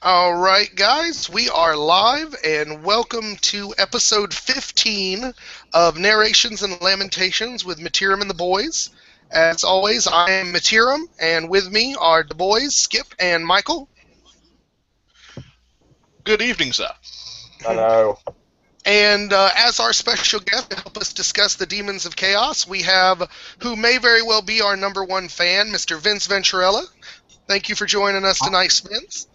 All right, guys, we are live, and welcome to episode 15 of Narrations and Lamentations with Mittierim and the boys. As always, I am Mittierim, and with me are the boys, Skip and Michael. Good evening, sir. Hello. And as our special guest to help us discuss the Demons of Chaos, we have who may very well be our number one fan, Mr. Vince Venturella. Thank you for joining us tonight, Vince.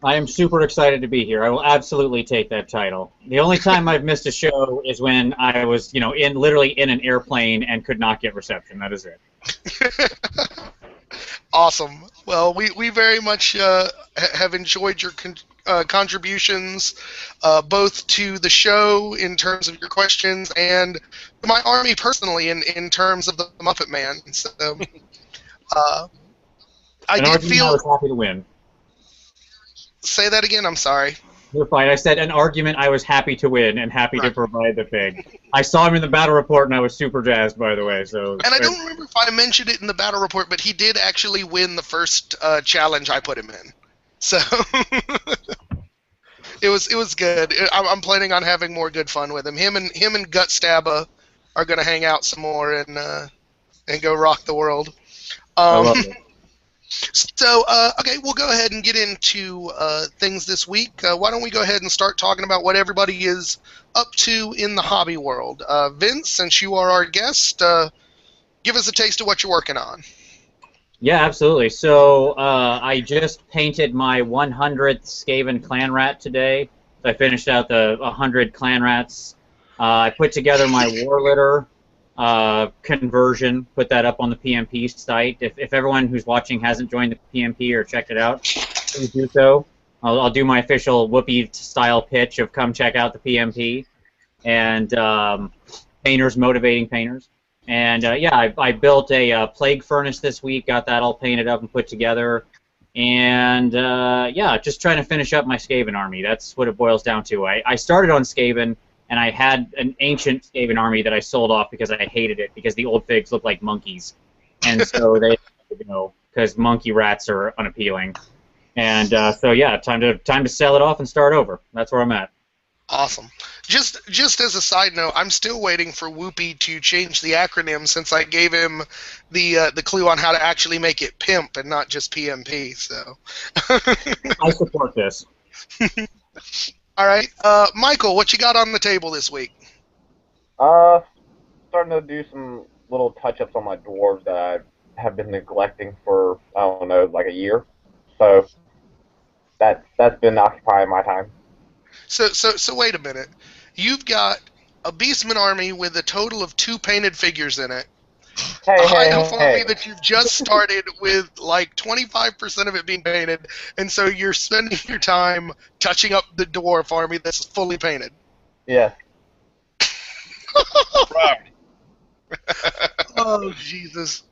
I am super excited to be here. I will absolutely take that title. The only time I've missed a show is when I was, literally in an airplane and could not get reception. That is it. Awesome. Well, we very much have enjoyed your contributions, both to the show in terms of your questions and to my army personally in terms of the Muppet Man. So, I did feel. I was happy to win. Say that again. I'm sorry. You're fine. I said an argument I was happy to win and happy to provide the pig. I saw him in the battle report and I was super jazzed, by the way. So. And I don't remember if I mentioned it in the battle report, but he did actually win the first challenge I put him in. So it was good. I'm planning on having more good fun with him. Him and Gut Stabba are going to hang out some more and go rock the world. I love it. So, okay, we'll go ahead and get into things this week. Why don't we go ahead and start talking about what everybody is up to in the hobby world? Vince, since you are our guest, give us a taste of what you're working on. Yeah, absolutely. So, I just painted my 100th Skaven clan rat today. So I finished out the 100 clan rats. I put together my war litter conversion, put that up on the PMP site. If everyone who's watching hasn't joined the PMP or checked it out, please do so. I'll do my official Whoopi style pitch of come check out the PMP and painters motivating painters. And yeah, I built a plague furnace this week, got that all painted up and put together. And yeah, just trying to finish up my Skaven army. That's what it boils down to. I started on Skaven, and I had an ancient Skaven army that I sold off because I hated it, because the old figs look like monkeys. And so they, because monkey rats are unappealing. And so yeah, time to sell it off and start over. That's where I'm at. Awesome. Just as a side note, I'm still waiting for Whoopi to change the acronym since I gave him the clue on how to actually make it PIMP and not just PMP. So I support this. All right, Michael, what you got on the table this week? Starting to do some little touch-ups on my dwarves that I have been neglecting for, I don't know, like a year. So that's been occupying my time. So wait a minute. You've got a Beastman army with a total of 2 painted figures in it. Hey, A high elf army that you've just started with like 25% of it being painted, and so you're spending your time touching up the dwarf army that's fully painted. Yeah. Right. Oh, Jesus.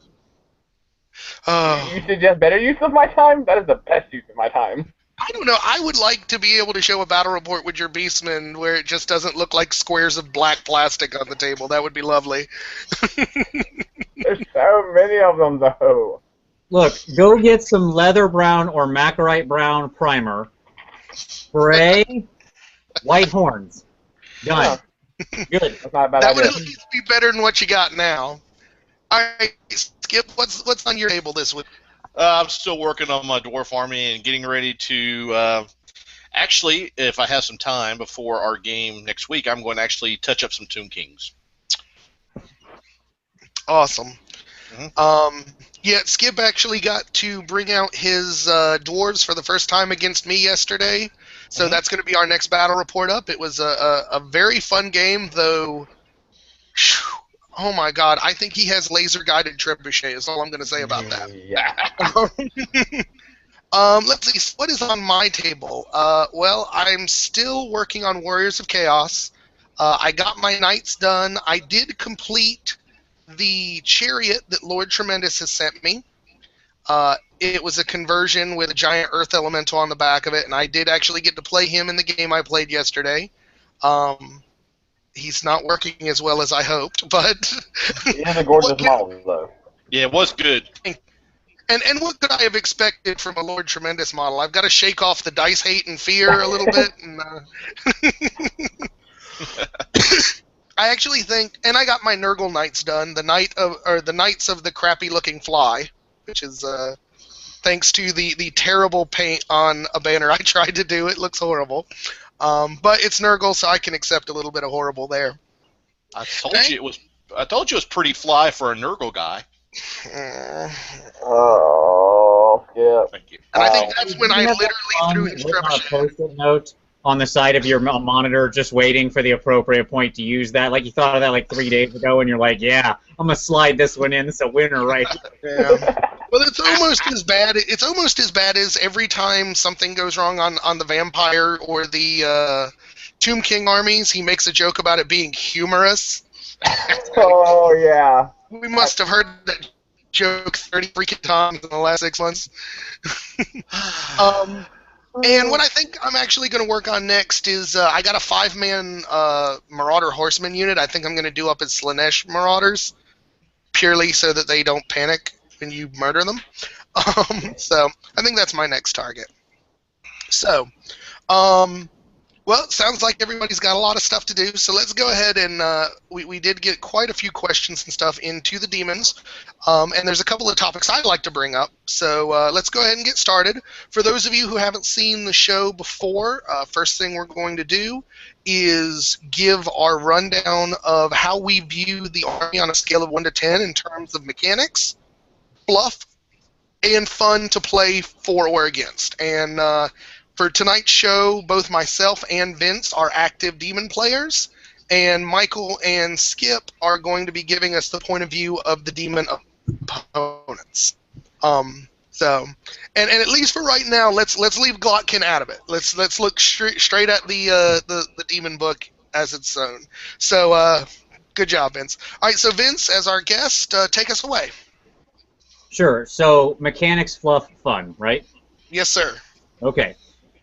You suggest better use of my time? That is the best use of my time. I don't know. I would like to be able to show a battle report with your Beastmen where it just doesn't look like squares of black plastic on the table. That would be lovely. There's so many of them, though. Look, go get some leather brown or macarite brown primer. Spray white horns. Done. Good. That's not a bad That idea. would at least be better than what you got now. All right, Skip, what's on your table this week? I'm still working on my dwarf army and getting ready to. Actually, if I have some time before our game next week, I'm going to actually touch up some Tomb Kings. Awesome. Mm-hmm. Yeah, Skip actually got to bring out his dwarves for the first time against me yesterday, so that's going to be our next battle report up. It was a very fun game, though. Oh my God, I think he has laser-guided trebuchet is all I'm going to say about that. Yeah. Let's see, what is on my table? Well, I'm still working on Warriors of Chaos. I got my knights done. I did complete the chariot that Lord Tremendous has sent me. It was a conversion with a giant earth elemental on the back of it, and I did actually get to play him in the game I played yesterday. He's not working as well as I hoped, but He has a gorgeous model, though. Yeah, it was good. And what could I have expected from a Lord Tremendous model? I've got to shake off the dice hate and fear a little bit. And, I actually think, and I got my Nurgle Knights done, the Knights of the Crappy Looking Fly, which is thanks to the terrible paint on a banner I tried to do. It looks horrible, but it's Nurgle, so I can accept a little bit of horrible there. I told you it was pretty fly for a Nurgle guy. Oh, yeah. Thank you. And I think that's when I literally threw his trebuchet. Post-it note on the side of your monitor, just waiting for the appropriate point to use that. Like you thought of that like 3 days ago, and you're like, "Yeah, I'm gonna slide this one in. It's a winner, right?" Yeah. Well, it's almost as bad. It's almost as bad as every time something goes wrong on the vampire or the Tomb King armies. He makes a joke about it being humorous. Oh, yeah. We must have heard that joke 30 freaking times in the last 6 months. And what I think I'm actually going to work on next is I got a 5-man Marauder Horseman unit. I think I'm going to do up as Slanesh Marauders, purely so that they don't panic when you murder them. So I think that's my next target. So, well, it sounds like everybody's got a lot of stuff to do, so let's go ahead and we did get quite a few questions and stuff into the Demons, and there's a couple of topics I'd like to bring up, so let's go ahead and get started. For those of you who haven't seen the show before, first thing we're going to do is give our rundown of how we view the army on a scale of 1 to 10 in terms of mechanics, fluff, and fun to play for or against. And for tonight's show, both myself and Vince are active Demon players, and Michael and Skip are going to be giving us the point of view of the Demon opponents. So, and at least for right now, let's leave Glotkin out of it. Let's look straight at the Demon book as it's own. So, good job, Vince. All right, so Vince, as our guest, take us away. Sure. So mechanics, fluff, fun, right? Yes, sir. Okay.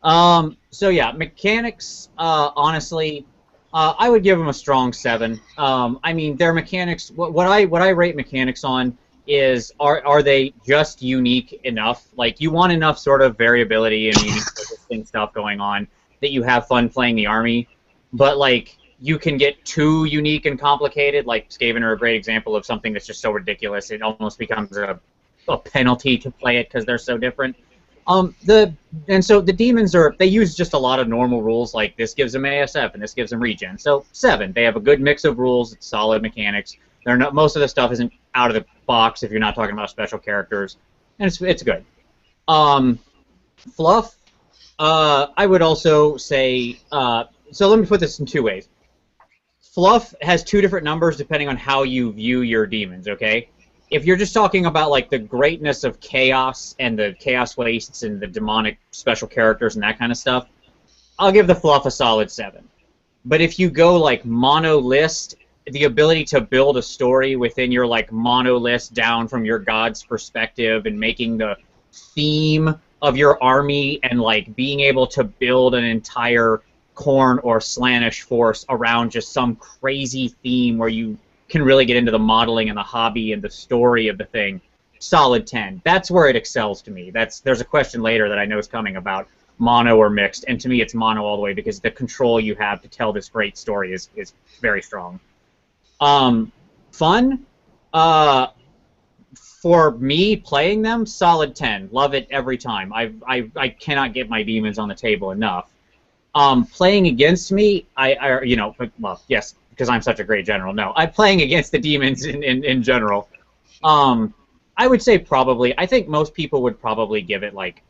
So yeah, mechanics, honestly, I would give them a strong 7. I mean, their mechanics, what I rate mechanics on is, are they just unique enough? Like, you want enough sort of variability and unique interesting stuff going on that you have fun playing the army, but like, you can get too unique and complicated, like Skaven are a great example of something that's just so ridiculous it almost becomes a penalty to play it because they're so different. And so the Demons they use just a lot of normal rules, like this gives them ASF and this gives them regen. So 7. They have a good mix of rules, it's solid mechanics. Most of the stuff isn't out of the box if you're not talking about special characters, and it's good. Fluff, I would also say, so let me put this in 2 ways. Fluff has 2 different numbers depending on how you view your Demons, okay? If you're just talking about like the greatness of chaos and the chaos wastes and the demonic special characters and that kind of stuff, I'll give the fluff a solid 7. But if you go like mono list, the ability to build a story within your like mono list down from your god's perspective and making the theme of your army and like being able to build an entire Khorne or Slaanesh force around just some crazy theme where you can really get into the modeling and the hobby and the story of the thing, solid 10. That's where it excels to me. There's a question later that I know is coming about mono or mixed, and to me it's mono all the way because the control you have to tell this great story is very strong. Fun, for me playing them, solid 10. Love it every time. I cannot get my Demons on the table enough. Playing against me, well, yes, because I'm such a great general. No, I'm playing against the Demons in general. I would say probably, I think most people would probably give it like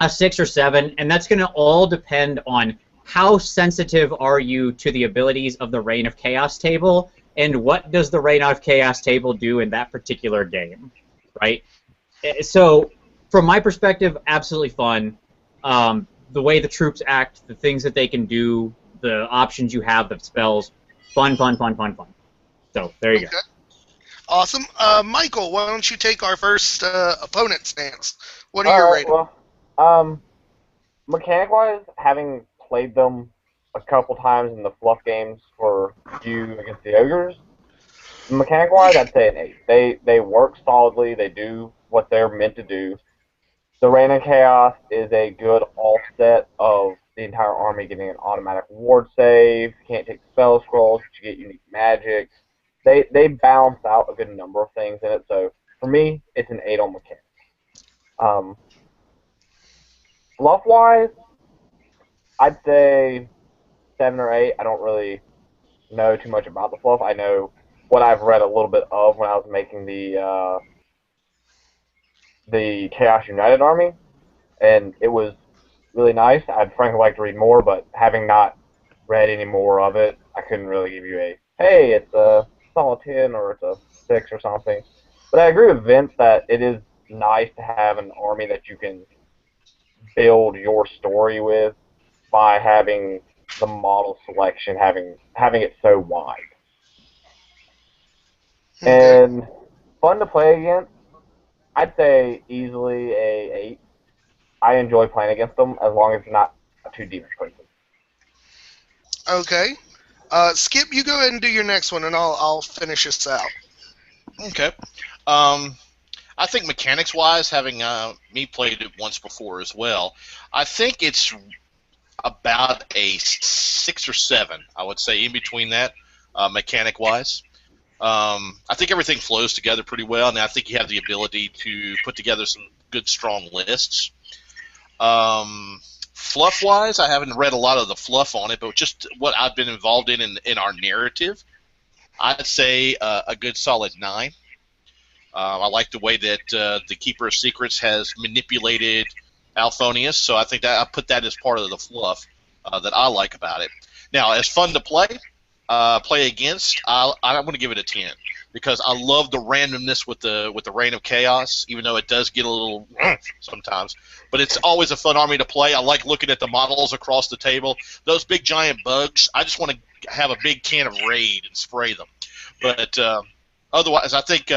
a 6 or 7, and that's going to all depend on how sensitive are you to the abilities of the Reign of Chaos table, and what does the Reign of Chaos table do in that particular game, right? So, from my perspective, absolutely fun. The way the troops act, the things that they can do, the options you have, the spells, fun. So, there you go. Awesome. Michael, why don't you take our first opponent stance? What are your ratings? Well, mechanic-wise, having played them a couple times in the fluff games for you against the ogres, mechanic-wise, I'd say an 8. They work solidly. They do what they're meant to do. The Reign of Chaos is a good offset of the entire army getting an automatic ward save, can't take spell scrolls, but you get unique magic. They balance out a good number of things in it, so for me, it's an 8 on mechanics. Fluff-wise, I'd say 7 or 8. I don't really know too much about the fluff. I know what I've read a little bit of when I was making the Chaos United army, and it was really nice. I'd frankly like to read more, but having not read any more of it, I couldn't really give you a, hey, it's a solid 10 or it's a 6 or something. But I agree with Vince that it is nice to have an army that you can build your story with by having the model selection having it so wide. Okay. And fun to play against, I'd say easily a 8. I enjoy playing against them as long as it's not a 2 demon person. Okay. Skip, you go ahead and do your next one, and I'll finish this out. Okay. I think mechanics-wise, having me played it once before as well, I think it's about a 6 or 7. I would say in between that, mechanic-wise. I think everything flows together pretty well, and I think you have the ability to put together some good, strong lists. Fluff-wise, I haven't read a lot of the fluff on it, but just what I've been involved in our narrative, I'd say a good solid 9. I like the way that the Keeper of Secrets has manipulated Alphonius, so I think that I put that as part of the fluff that I like about it. Now, as fun to play against, I'm going to give it a 10 because I love the randomness with the Reign of Chaos, even though it does get a little sometimes. But it's always a fun army to play. I like looking at the models across the table. Those big giant bugs, I just want to have a big can of Raid and spray them. But otherwise, I think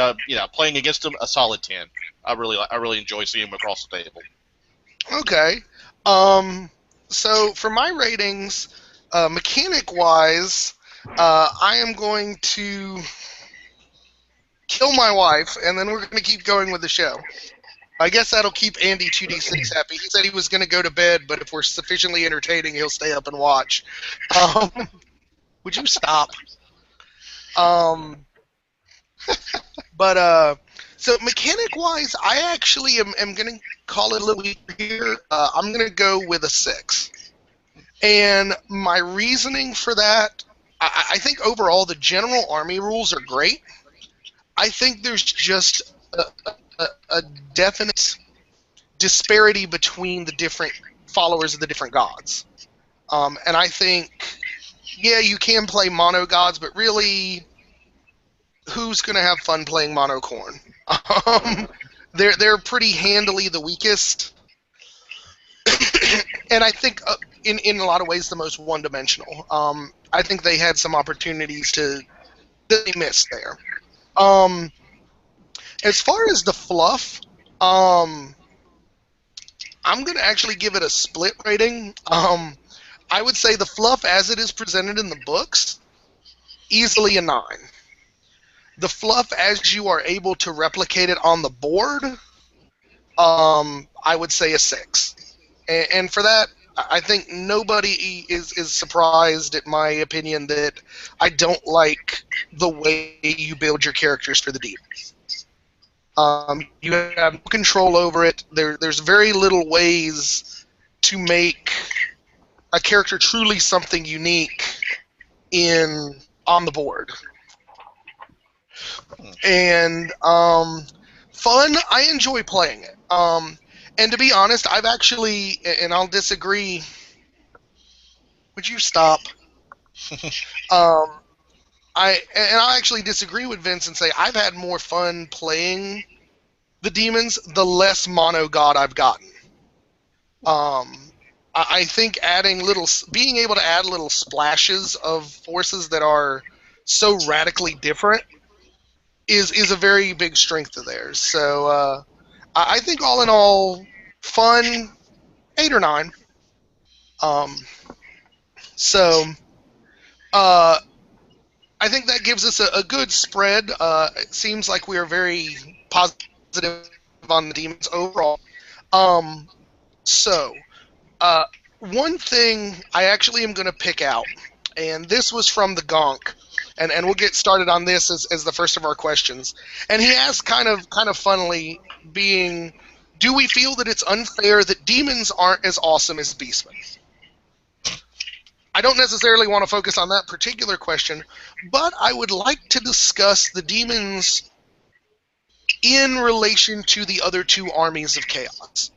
playing against them, a solid 10. I really enjoy seeing them across the table. Okay. So for my ratings, mechanic-wise, I am going to kill my wife, and then we're going to keep going with the show. I guess that'll keep Andy 2D6 happy. He said he was going to go to bed, but if we're sufficiently entertaining, he'll stay up and watch. Would you stop? So mechanic-wise, I actually am going to call it a little weaker here. I'm going to go with a 6. And my reasoning for that, I think overall the general army rules are great. I think there's just a definite disparity between the different followers of the different gods. And I think, yeah, you can play mono gods, but really, who's going to have fun playing mono Khorne? They're pretty handily the weakest, and I think in a lot of ways the most one-dimensional. I think they had some opportunities that they missed there. As far as the fluff, I'm going to actually give it a split rating. I would say the fluff as it is presented in the books, easily a 9. The fluff as you are able to replicate it on the board, I would say a 6. And for that, I think nobody is surprised at my opinion that I don't like the way you build your characters for the demons. You have no control over it. There's very little ways to make a character truly something unique on the board. And fun, I enjoy playing it. And to be honest, I've actually, and I'll disagree. Would you stop? I'll actually disagree with Vince and say I've had more fun playing the demons the less mono god I've gotten. I think being able to add little splashes of forces that are so radically different is a very big strength of theirs. So I think all in all, fun, 8 or 9. I think that gives us a good spread. It seems like we are very positive on the demons overall. So, one thing I actually am going to pick out, and this was from the Gonk, and we'll get started on this as the first of our questions. And he asked kind of funnily, being, do we feel that it's unfair that demons aren't as awesome as beastmen? I don't necessarily want to focus on that particular question, but I would like to discuss the demons in relation to the other two armies of chaos.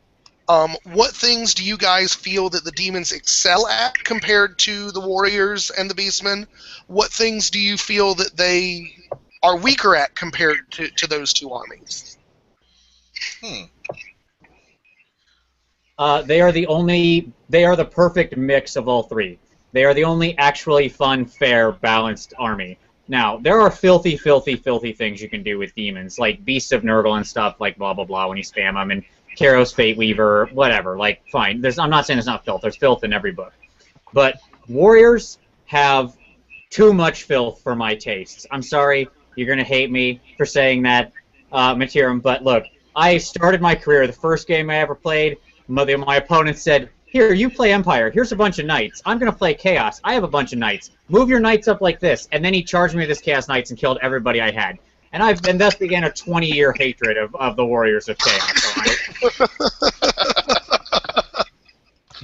What things do you guys feel that the demons excel at compared to the warriors and the beastmen? What things do you feel that they are weaker at compared to those two armies? They are the perfect mix of all three. They are the only actually fun, fair, balanced army. Now, there are filthy, filthy, filthy things you can do with demons, like Beasts of Nurgle and stuff, like blah, blah, blah, when you spam them, and Karos, Fate Weaver, whatever. Like, fine. I'm not saying there's not filth. There's filth in every book. But warriors have too much filth for my tastes. I'm sorry, you're going to hate me for saying that, Mittierim, but look, I started my career, the first game I ever played, my opponent said, here, you play Empire. Here's a bunch of knights. I'm going to play Chaos. I have a bunch of knights. Move your knights up like this. And then he charged me with his Chaos Knights and killed everybody I had. And thus began a 20-year hatred of the Warriors of Chaos.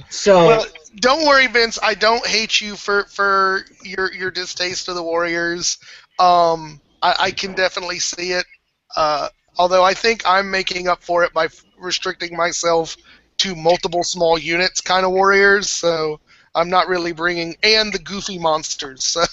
So, well, don't worry, Vince. I don't hate you for your distaste of the Warriors. I can definitely see it. Although I think I'm making up for it by restricting myself to multiple small units kind of warriors, so I'm not really bringing, and the goofy monsters. So.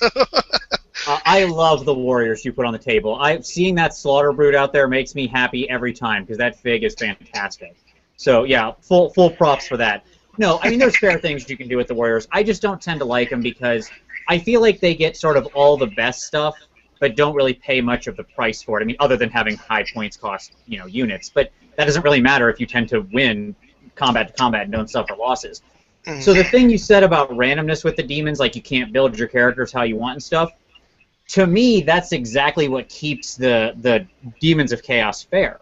I love the warriors you put on the table. Seeing that slaughter brood out there makes me happy every time, because that fig is fantastic. So yeah, full props for that. No, I mean, there's fair things you can do with the warriors. I just don't tend to like them because I feel like they get sort of all the best stuff, but don't really pay much of the price for it. I mean, other than having high points cost, units. But that doesn't really matter if you tend to win combat to combat and don't suffer losses. Mm-hmm. So the thing you said about randomness with the demons, like you can't build your characters how you want and stuff, to me, that's exactly what keeps the Demons of Chaos fair,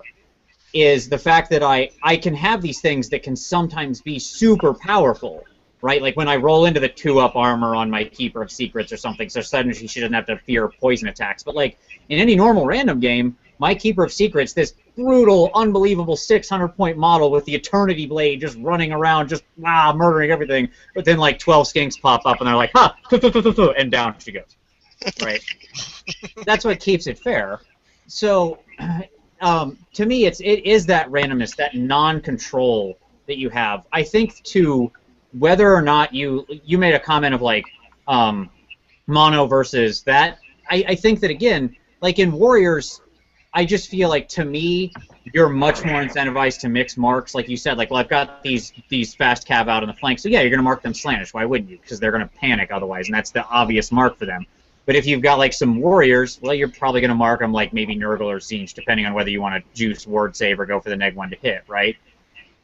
is the fact that I can have these things that can sometimes be super powerful, right? Like when I roll into the 2-up armor on my Keeper of Secrets or something, so suddenly she doesn't have to fear poison attacks. But like in any normal random game, my Keeper of Secrets, this brutal, unbelievable 600-point model with the Eternity Blade just running around, just murdering everything. But then like 12 skinks pop up and they're like, ha, and down she goes. Right? That's what keeps it fair. So, to me, it is that randomness, that non-control that you have. I think too, whether or not you made a comment of like mono versus that. I think that again, like in Warriors, I just feel like, to me, you're much more incentivized to mix marks. Like you said, like, well, I've got these fast cav out on the flank, so yeah, you're going to mark them slantish. Why wouldn't you? Because they're going to panic otherwise, and that's the obvious mark for them. But if you've got, like, some warriors, well, you're probably going to mark them like maybe Nurgle or Tzeentch, depending on whether you want to juice word save or go for the -1 to hit, right?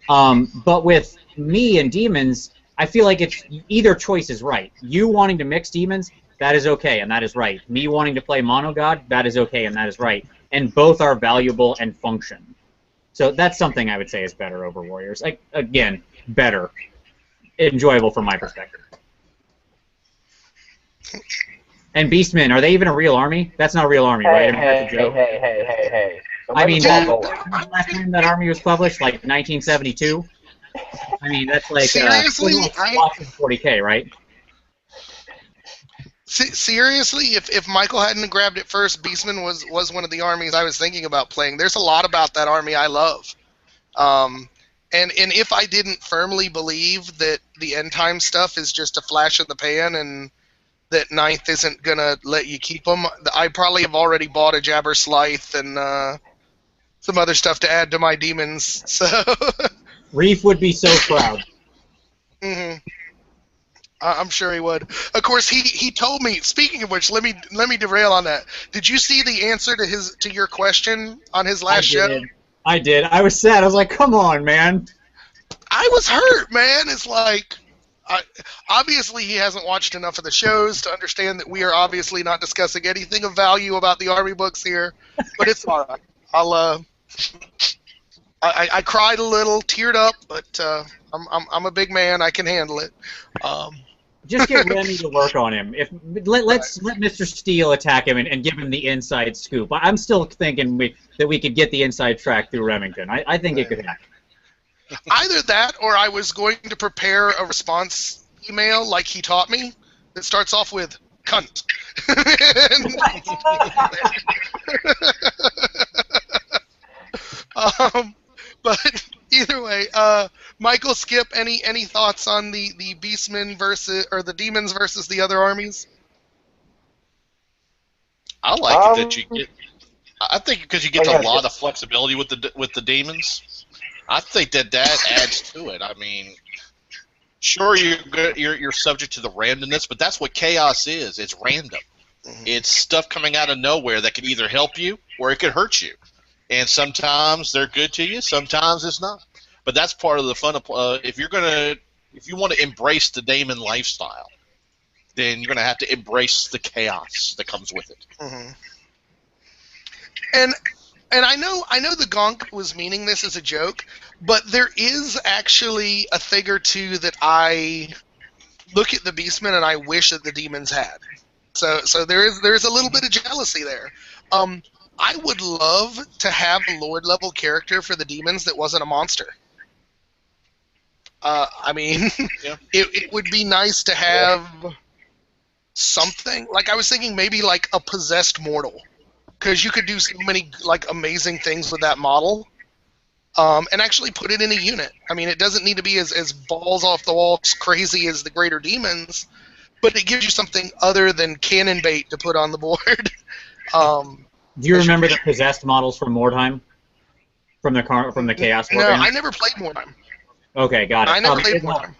But with me and demons, I feel like it's either choice is right. You wanting to mix demons, that is okay, and that is right. Me wanting to play Mono God, that is okay, and that is right. And both are valuable and function. So that's something I would say is better over Warriors. Like, again, better. Enjoyable from my perspective. And Beastmen, are they even a real army? That's not a real army, right? Hey. I mean, last time that army was published, like 1972. I mean, that's like seriously, 40K, right? Seriously, if Michael hadn't grabbed it first, Beastman was one of the armies I was thinking about playing. There's a lot about that army I love. And if I didn't firmly believe that the end time stuff is just a flash in the pan and that Ninth isn't going to let you keep them, I probably have already bought a Jabber Slythe and some other stuff to add to my demons. So Reef would be so proud. Mm-hmm. I'm sure he would. Of course, he told me. Speaking of which, let me derail on that. Did you see the answer to your question on his last show? I did. I was sad. I was like, "Come on, man." I was hurt, man. It's like, obviously he hasn't watched enough of the shows to understand that we are obviously not discussing anything of value about the army books here. But it's all right. I cried a little, teared up, but I'm a big man. I can handle it. Just get Remy to work on him. Let Mr. Steele attack him and give him the inside scoop. I'm still thinking that we could get the inside track through Remington. I think it could happen. Either that, or I was going to prepare a response email like he taught me that starts off with "cunt." But either way, Michael, Skip, any thoughts on the Beastmen versus, or the Demons versus the other armies? I like it that you get. I think because you get a lot of flexibility with the Demons. I think that adds to it. I mean, sure you're subject to the randomness, but that's what chaos is. It's random. Mm-hmm. It's stuff coming out of nowhere that can either help you or it could hurt you. And sometimes they're good to you, sometimes it's not. But that's part of the fun of if you want to embrace the Daemon lifestyle, then you're going to have to embrace the chaos that comes with it. Mm-hmm. And I know the Gonk was meaning this as a joke, but there is actually a thing or two that I look at the Beastmen and I wish that the Demons had. So there is a little bit of jealousy there. I would love to have a Lord level character for the Demons that wasn't a monster. I mean, yeah. It would be nice to have something. Like, I was thinking maybe like a possessed mortal, because you could do so many like amazing things with that model, and actually put it in a unit. I mean, it doesn't need to be as balls off the walls crazy as the Greater Demons, but it gives you something other than cannon bait to put on the board. Do you remember the possessed models from Mordheim? From the Chaos War? No, I never played Mordheim. Okay, got it. I never played Mordheim.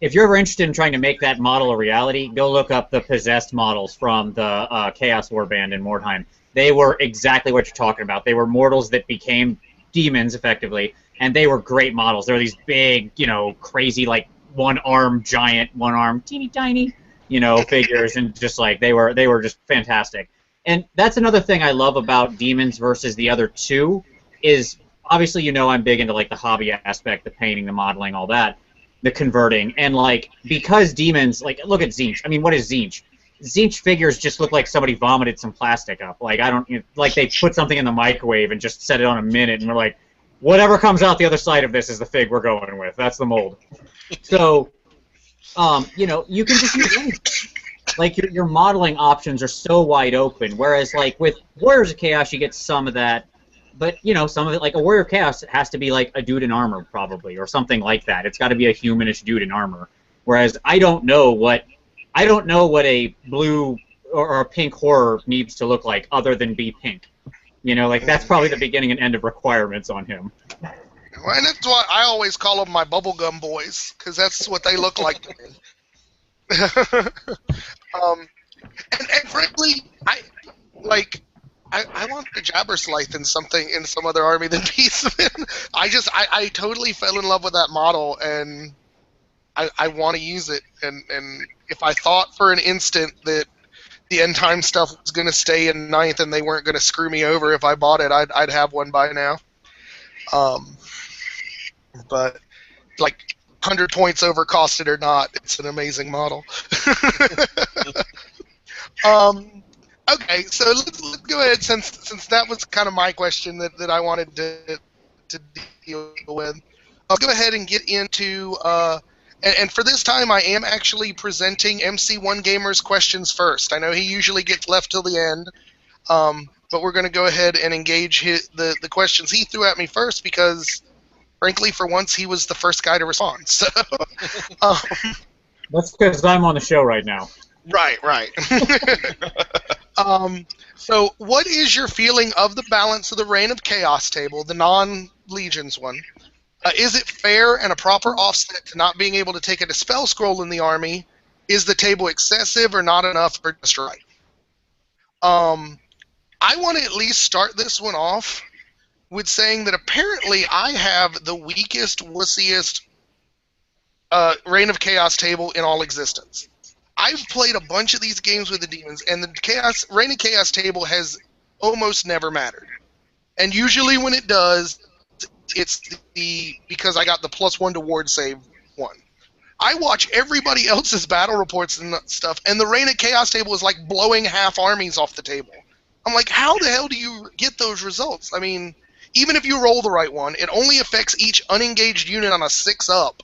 If you're ever interested in trying to make that model a reality, go look up the possessed models from the Chaos War band in Mordheim. They were exactly what you're talking about. They were mortals that became demons, effectively, and they were great models. They're these big, crazy, like, one-arm giant, one-arm teeny tiny, figures, and just like they were just fantastic. And that's another thing I love about Demons versus the other two is, obviously, I'm big into like the hobby aspect, the painting, the modeling, all that, the converting, and like because Demons, like look at Tzeentch. I mean, what is Tzeentch? Tzeentch figures just look like somebody vomited some plastic up. Like like they put something in the microwave and just set it on a minute, and we're like, whatever comes out the other side of this is the fig we're going with. That's the mold. So, you can just use anything. Like, your modeling options are so wide open, whereas, like, with Warriors of Chaos, you get some of that, but, some of it, like, a Warrior of Chaos has to be, like, a dude in armor, probably, or something like that. It's got to be a humanish dude in armor, whereas I don't know what a blue or a pink horror needs to look like other than be pink. Like, that's probably the beginning and end of requirements on him. Well, and that's why I always call them my bubblegum boys, because that's what they look like to me. And frankly, I want the Jabberslythe in some other army than Beastmen. I totally fell in love with that model, and I want to use it. And if I thought for an instant that the end time stuff was going to stay in 9th and they weren't going to screw me over if I bought it, I'd have one by now. But like 100 points over costed or not, it's an amazing model. Okay, so let's go ahead, since that was kind of my question that I wanted to deal with. I'll go ahead and get into, and for this time I am actually presenting MC1 Gamer's questions first. I know he usually gets left till the end, but we're going to go ahead and engage the questions he threw at me first because, frankly, for once, he was the first guy to respond. So, that's because I'm on the show right now. Right. So, what is your feeling of the balance of the Reign of Chaos table, the non-Legions one? Is it fair and a proper offset to not being able to take a Dispel Scroll in the army? Is the table excessive or not enough or just right? I want to at least start this one off with saying that apparently I have the weakest, wussiest Reign of Chaos table in all existence. I've played a bunch of these games with the Demons, and the Reign of Chaos table has almost never mattered. And usually when it does, it's the because I got the +1 to ward save one. I watch everybody else's battle reports and stuff, and the Reign of Chaos table is like blowing half armies off the table. I'm like, how the hell do you get those results? I mean, even if you roll the right one, it only affects each unengaged unit on a 6-up.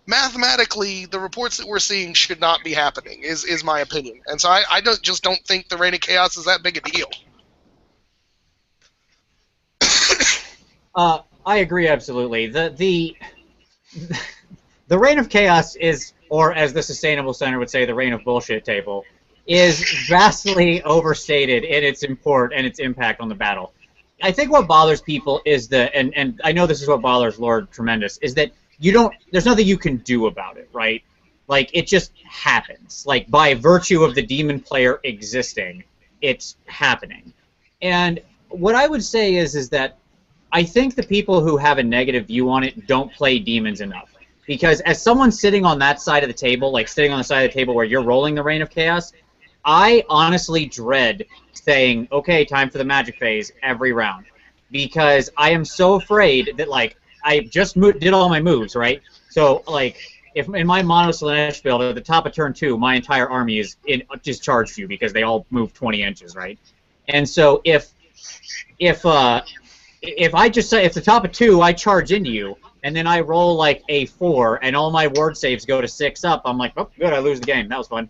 Mathematically, the reports that we're seeing should not be happening, is my opinion. And so I just don't think the Reign of Chaos is that big a deal. I agree absolutely. The Reign of Chaos is, or as the Sustainable Center would say, the Reign of Bullshit table, is vastly overstated in its import and its impact on the battle. I think what bothers people is and I know this is what bothers Lord Tremendous, is that there's nothing you can do about it, right? Like, it just happens. Like, by virtue of the demon player existing, it's happening. And what I would say is that I think the people who have a negative view on it don't play demons enough. Because as someone sitting on that side of the table, like sitting on the side of the table where you're rolling the Reign of Chaos, I honestly dread saying, okay, time for the magic phase every round. Because I am so afraid that, like, I just did all my moves, right? So, like, if in my Mono Slanesh build, at the top of turn 2, my entire army is just charged you because they all move 20 inches, right? And so if I just say, if the top of 2, I charge into you, and then I roll like a 4, and all my ward saves go to 6 up, I'm like, oh, good, I lose the game. That was fun.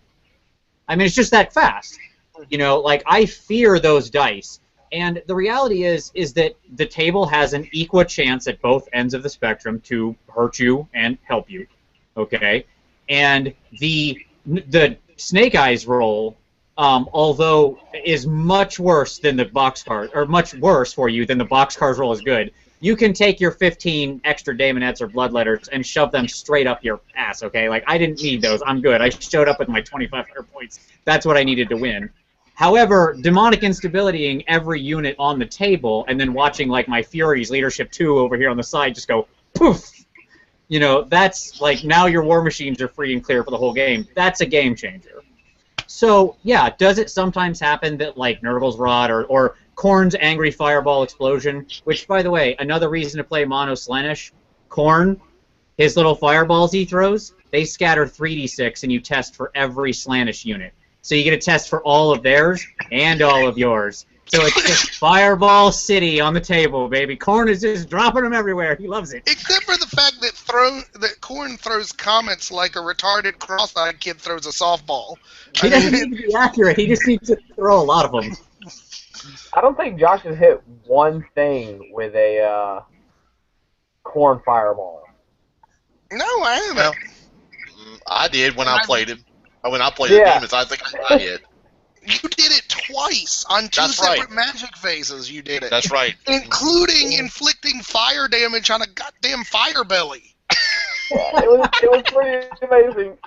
I mean, it's just that fast. You know, like, I fear those dice. And the reality is that the table has an equal chance at both ends of the spectrum to hurt you and help you. Okay? And the Snake Eyes roll, although is much worse than the boxcar, or much worse for you than the boxcars roll is good, you can take your 15 extra Daemonettes or Bloodletters and shove them straight up your ass, okay? Like, I didn't need those. I'm good. I showed up with my 2,500 points. That's what I needed to win. However, demonic instabilitying every unit on the table and then watching, like, my Furies, Leadership 2 over here on the side just go poof! You know, that's, like, now your war machines are free and clear for the whole game. That's a game changer. So, yeah, does it sometimes happen that, like, Nurgle's Rod or Khorne's Angry Fireball Explosion, which, by the way, another reason to play Mono Slaanesh, Khorne, his little fireballs he throws, they scatter 3d6 and you test for every Slaanesh unit. So you get a test for all of theirs and all of yours. So it's just Fireball City on the table, baby. Khorne is just dropping them everywhere. He loves it. Except for the fact that Khorne throws comments like a retarded cross-eyed kid throws a softball. He doesn't need to be accurate. He just needs to throw a lot of them. I don't think Josh has hit one thing with a Khorne fireball. No, I haven't. Well, I did when I played him. When I played the Demons, I think I did. You did it twice on two separate magic phases. You did it. That's right. Including inflicting fire damage on a goddamn fire belly. Yeah, it was pretty amazing.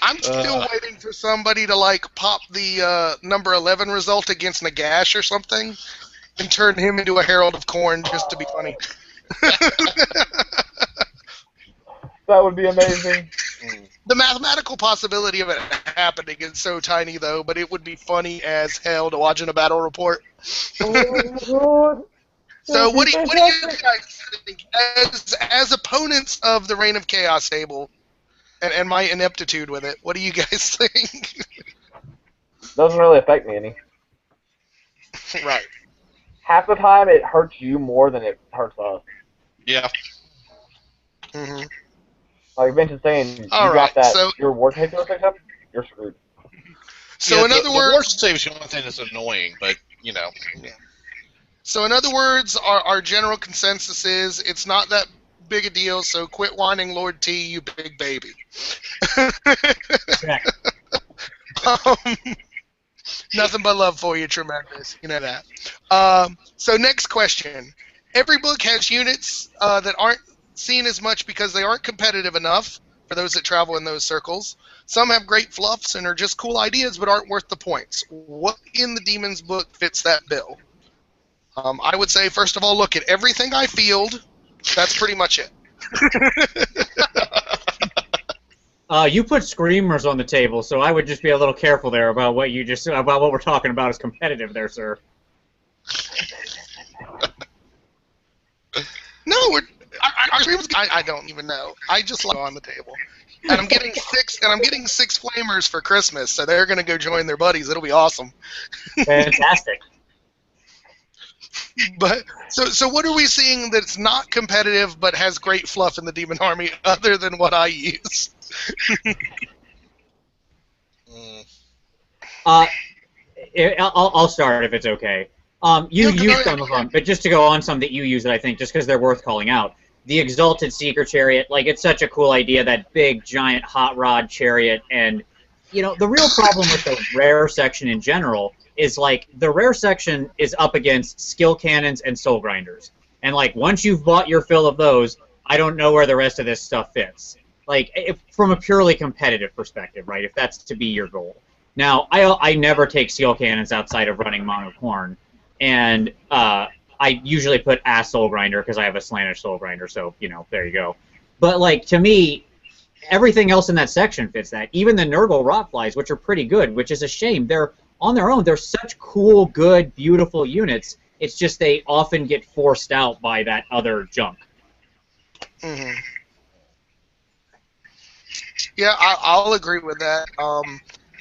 I'm still waiting for somebody to, like, pop the number 11 result against Nagash or something and turn him into a Herald of Khorne just to be funny. That would be amazing. The mathematical possibility of it happening is so tiny, though, but it would be funny as hell to watch in a battle report. So what do you guys think? As opponents of the Reign of Chaos table, and my ineptitude with it, what do you guys think? Doesn't really affect me any. Right. Half the time it hurts you more than it hurts us. Yeah. Mm-hmm. Like Vince is saying, you All got right, that, so, your war save to pick up, you're screwed. So yeah, in other words... The war save is the only thing that's annoying, but, you know. Yeah. So in other words, our general consensus is it's not that big a deal, so quit whining Lord T, you big baby. Nothing but love for you, Tremendous. You know that. So next question. Every book has units that aren't seen as much because they aren't competitive enough for those that travel in those circles. Some have great fluffs and are just cool ideas but aren't worth the points. What in the Demons book fits that bill? I would say, first of all, look at everything I field. That's pretty much it. You put Screamers on the table, so I would just be a little careful there about what we're talking about as competitive there, sir. No, our streams. I don't even know. I just like on the table, and I'm getting six flamers for Christmas, so they're gonna go join their buddies. It'll be awesome. Fantastic. But so what are we seeing that's not competitive but has great fluff in the Demon Army other than what I use? I'll start if it's okay. You use some of them, but just to go on some that you use that I think, just because they're worth calling out. The Exalted Seeker Chariot, like, it's such a cool idea, that big, giant, hot rod chariot, and, you know, the real problem with the rare section in general is, like, the rare section is up against skill cannons and soul grinders. And, like, once you've bought your fill of those, I don't know where the rest of this stuff fits. Like, from a purely competitive perspective, right, if that's to be your goal. Now, I never take skill cannons outside of running mono corn, and I usually put ass soul grinder because I have a slantish soul grinder, so, you know, there you go. But, like, to me, everything else in that section fits that. Even the Nurgle Rotflies, which are pretty good, which is a shame. They're, on their own, they're such cool, good, beautiful units. It's just they often get forced out by that other junk. Mm-hmm. Yeah, I'll agree with that.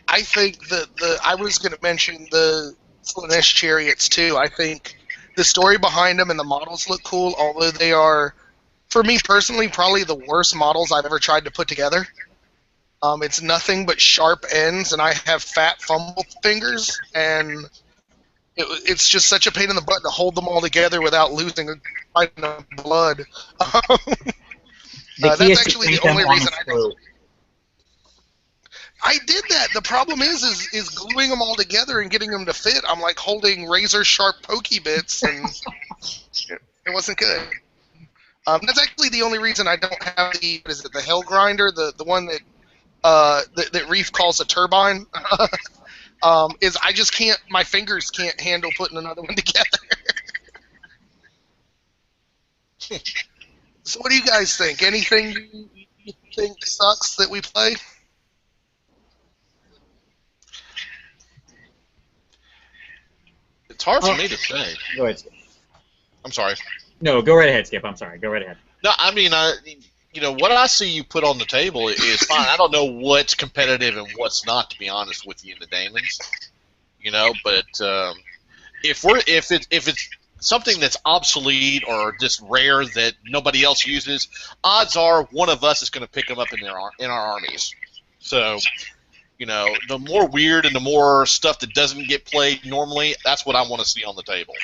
I think that I was going to mention the Slaanesh chariots too. I think the story behind them and the models look cool, although they are, for me personally, probably the worst models I've ever tried to put together. It's nothing but sharp ends, and I have fat fumble fingers, and it's just such a pain in the butt to hold them all together without losing a pint of blood. That's actually the only reason I don't. I did that. The problem is gluing them all together and getting them to fit. I'm like holding razor sharp pokey bits, and it wasn't good. That's actually the only reason I don't have the Hell Grinder, the one that that Reef calls a turbine. Is I just can't. My fingers can't handle putting another one together. So what do you guys think? Anything you think sucks that we play? It's hard for me to say. Go ahead, Skip. I'm sorry. No, go right ahead, Skip. I'm sorry. Go right ahead. No, I mean, you know, what I see you put on the table is fine. I don't know what's competitive and what's not, to be honest with you, in the Daemons. You know, but if it's something that's obsolete or just rare that nobody else uses, odds are one of us is going to pick them up in our armies. So, you know, the more weird and the more stuff that doesn't get played normally, that's what I want to see on the table.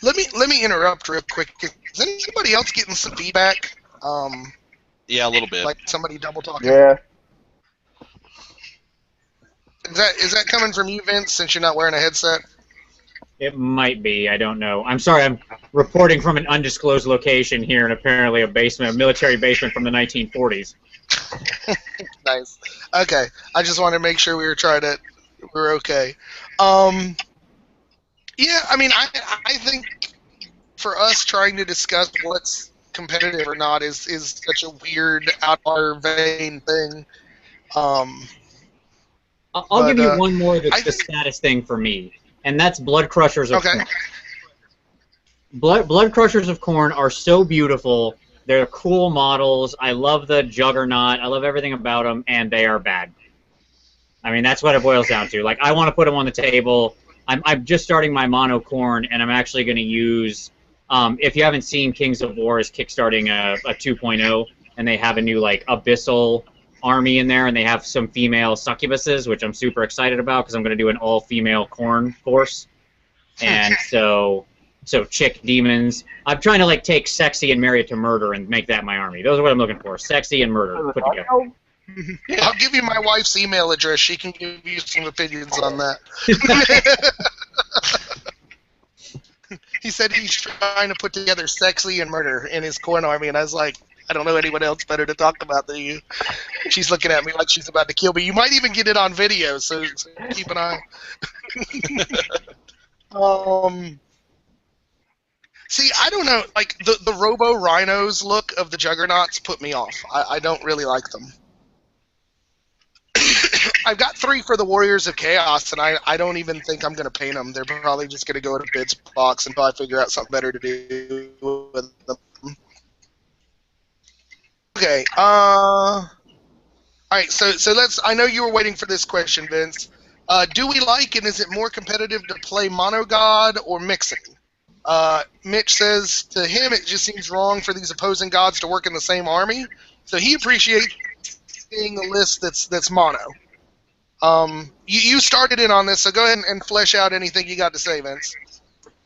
Let me interrupt real quick. Is anybody else getting some feedback? Yeah, a little bit. Like somebody double talking. Yeah. Is that coming from you, Vince? Since you're not wearing a headset. It might be. I don't know. I'm sorry. I'm reporting from an undisclosed location here, and apparently a military basement from the 1940s. Nice. Okay. I just wanted to make sure we were okay. Yeah, I mean, I think for us trying to discuss what's competitive or not is such a weird, out of our vein thing. I'll give you one more that's the status thing for me, and that's Blood Crushers of Corn. Blood Crushers of Corn are so beautiful. They're cool models. I love the Juggernaut. I love everything about them, and they are bad. I mean, that's what it boils down to. Like, I want to put them on the table. I'm just starting my mono corn, and I'm actually going to use. If you haven't seen Kings of War is kickstarting a 2.0, and they have a new like abyssal army in there, and they have some female succubuses, which I'm super excited about because I'm going to do an all-female corn force, and so chick demons. I'm trying to like take sexy and marry it to murder and make that my army. Those are what I'm looking for: sexy and murder put together. Yeah, I'll give you my wife's email address. She can give you some opinions on that. He said he's trying to put together sexy and murder in his corn army, and I was like, I don't know anyone else better to talk about than you. She's looking at me like she's about to kill me. You might even get it on video, so keep an eye. See, I don't know. Like the Robo Rhinos look of the Juggernauts put me off. I don't really like them. I've got 3 for the Warriors of Chaos, and I don't even think I'm going to paint them. They're probably just going to go to bids box until I figure out something better to do with them. Okay. All right. So let's. I know you were waiting for this question, Vince. Do we like, and is it more competitive to play Mono God or mixing? Mitch says to him it just seems wrong for these opposing gods to work in the same army, so he appreciates seeing a list that's mono. You started in on this, so go ahead and flesh out anything you got to say, Vince.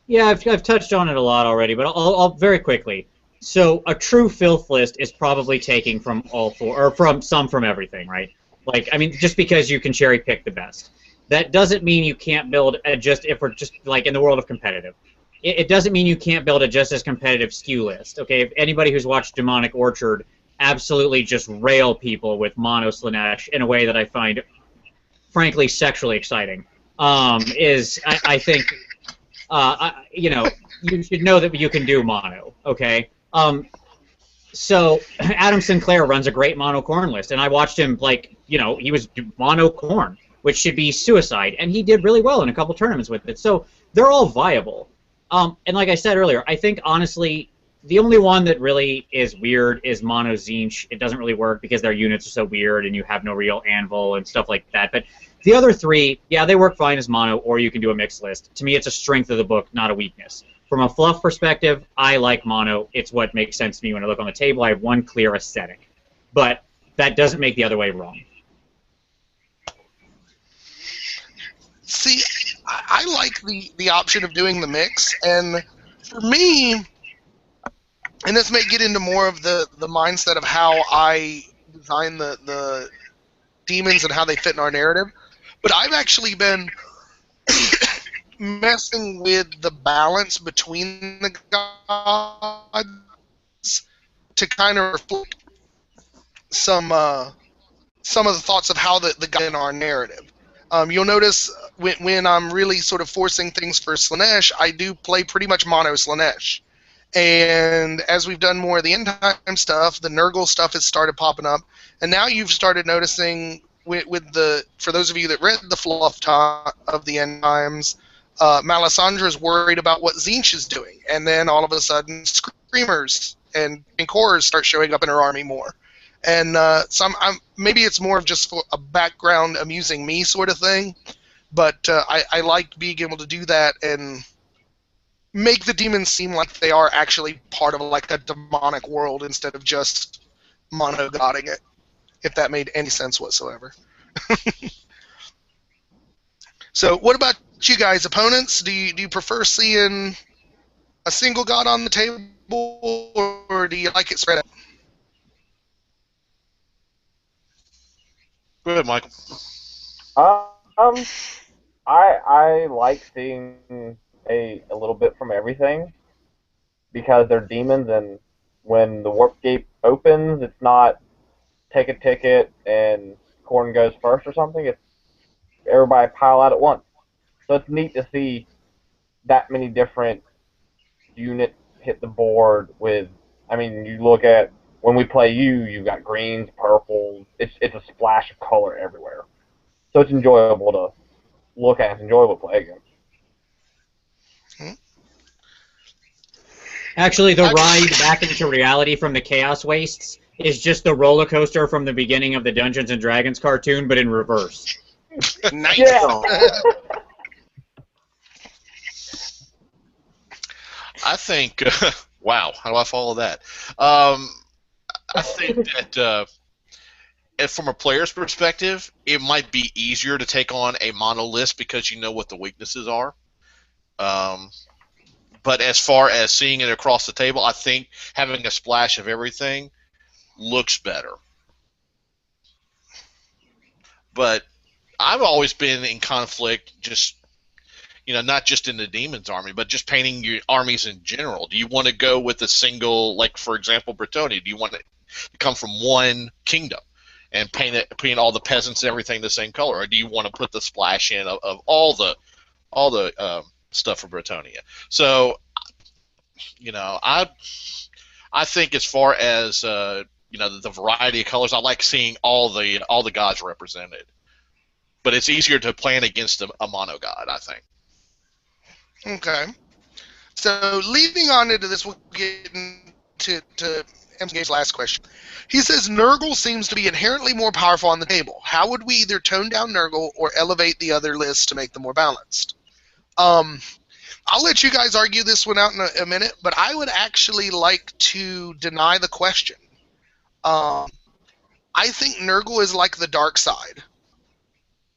Yeah, I've touched on it a lot already, but I'll very quickly. So a true filth list is probably taking from all four, or from everything, right? Like, I mean, just because you can cherry pick the best, that doesn't mean you can't build if we're just like in the world of competitive. It doesn't mean you can't build a just as competitive SKU list. Okay, if anybody who's watched Demonic Orchard absolutely just rail people with mono Slanesh in a way that I find, frankly, sexually exciting. I think, you should know that you can do mono. Okay. So Adam Sinclair runs a great mono corn list, and I watched him he was mono corn, which should be suicide, and he did really well in a couple tournaments with it. So they're all viable. And like I said earlier, I think honestly the only one that really is weird is mono Zinch. It doesn't really work because their units are so weird, and you have no real anvil and stuff like that. But the other three, yeah, they work fine as mono, or you can do a mixed list. To me, it's a strength of the book, not a weakness. From a fluff perspective, I like mono. It's what makes sense to me when I look on the table. I have one clear aesthetic. But that doesn't make the other way wrong. See, I like the option of doing the mix, and for me, and this may get into more of the mindset of how I design the demons and how they fit in our narrative, but I've actually been messing with the balance between the gods to kind of reflect some of the thoughts of how the god in our narrative. You'll notice when I'm really sort of forcing things for Slanesh, I do play pretty much mono Slanesh. And as we've done more of the end time stuff, the Nurgle stuff has started popping up. And now you've started noticing for those of you that read the fluff of the end times, Melisandre's worried about what Zinch is doing. And then all of a sudden, Screamers and Horrors start showing up in her army more. And maybe it's more of just a background amusing me sort of thing, but I like being able to do that and make the demons seem like they are actually part of like a demonic world instead of just mono-godding it, if that made any sense whatsoever. So what about you guys, opponents? Do you prefer seeing a single god on the table, or do you like it spread out? Go ahead, Michael. I like seeing a little bit from everything because they're demons, and when the warp gate opens, it's not take a ticket and Corn goes first or something. It's everybody pile out at once. So it's neat to see that many different units hit the board with. I mean, you look at when we play you've got greens, purples. It's a splash of color everywhere. So it's enjoyable to look at. It's enjoyable to play against. Actually, the ride back into reality from the Chaos Wastes is just the roller coaster from the beginning of the Dungeons and Dragons cartoon, but in reverse. Nice. Yeah. I think, wow, how do I follow that? I think that from a player's perspective, it might be easier to take on a mono list because you know what the weaknesses are. But as far as seeing it across the table, I think having a splash of everything looks better. But I've always been in conflict, just not just in the Demons army, but just painting your armies in general. Do you want to go with a single, like for example, Bretonnia? Do you want it to come from one kingdom and paint all the peasants and everything the same color, or do you want to put the splash in of all the stuff for Bretonnia? So, I think as far as the variety of colors, I like seeing all the gods represented. But it's easier to plan against a mono god, I think. Okay. So leading on into this, we'll get into MCA's last question. He says, Nurgle seems to be inherently more powerful on the table. How would we either tone down Nurgle or elevate the other lists to make them more balanced? I'll let you guys argue this one out in a minute, but I would actually like to deny the question. I think Nurgle is like the dark side.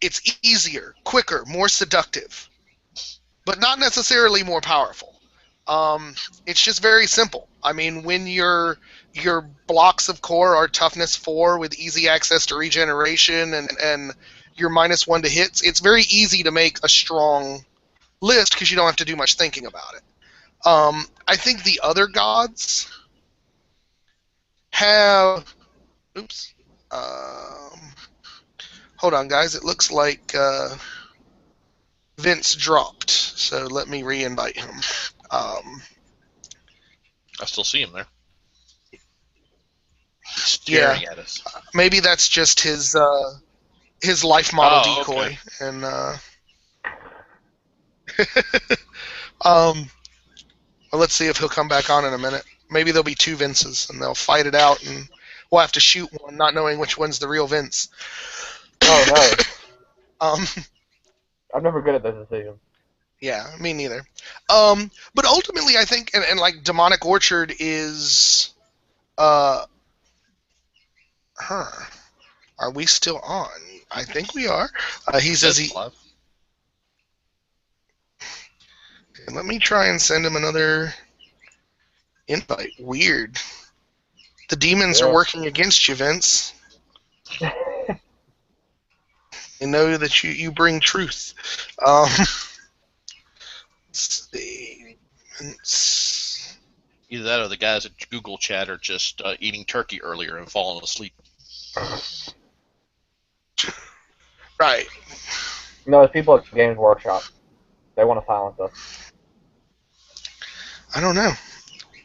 It's easier, quicker, more seductive, but not necessarily more powerful. It's just very simple. I mean, when your blocks of core are toughness 4 with easy access to regeneration and your -1 to hits, it's very easy to make a strong list because you don't have to do much thinking about it. I think the other gods have... Oops. Hold on, guys. It looks like Vince dropped, so let me re-invite him. I still see him there. He's staring at us. Maybe that's just his life model decoy. Okay. And well, let's see if he'll come back on in a minute. Maybe there'll be 2 Vinces, and they'll fight it out, and we'll have to shoot one, not knowing which one's the real Vince. Oh no. I'm never good at this decision. Yeah, me neither. But ultimately, I think, and like Demonic Orchard is, Are we still on? I think we are. He says he. Live. Okay, let me try and send him another invite. Weird. The demons are working against you, Vince. They know that you bring truth. Let's see. Vince. Either that or the guys at Google Chat are just eating turkey earlier and falling asleep. Right. No, it's people at Games Workshop. They want to silence us. I don't know.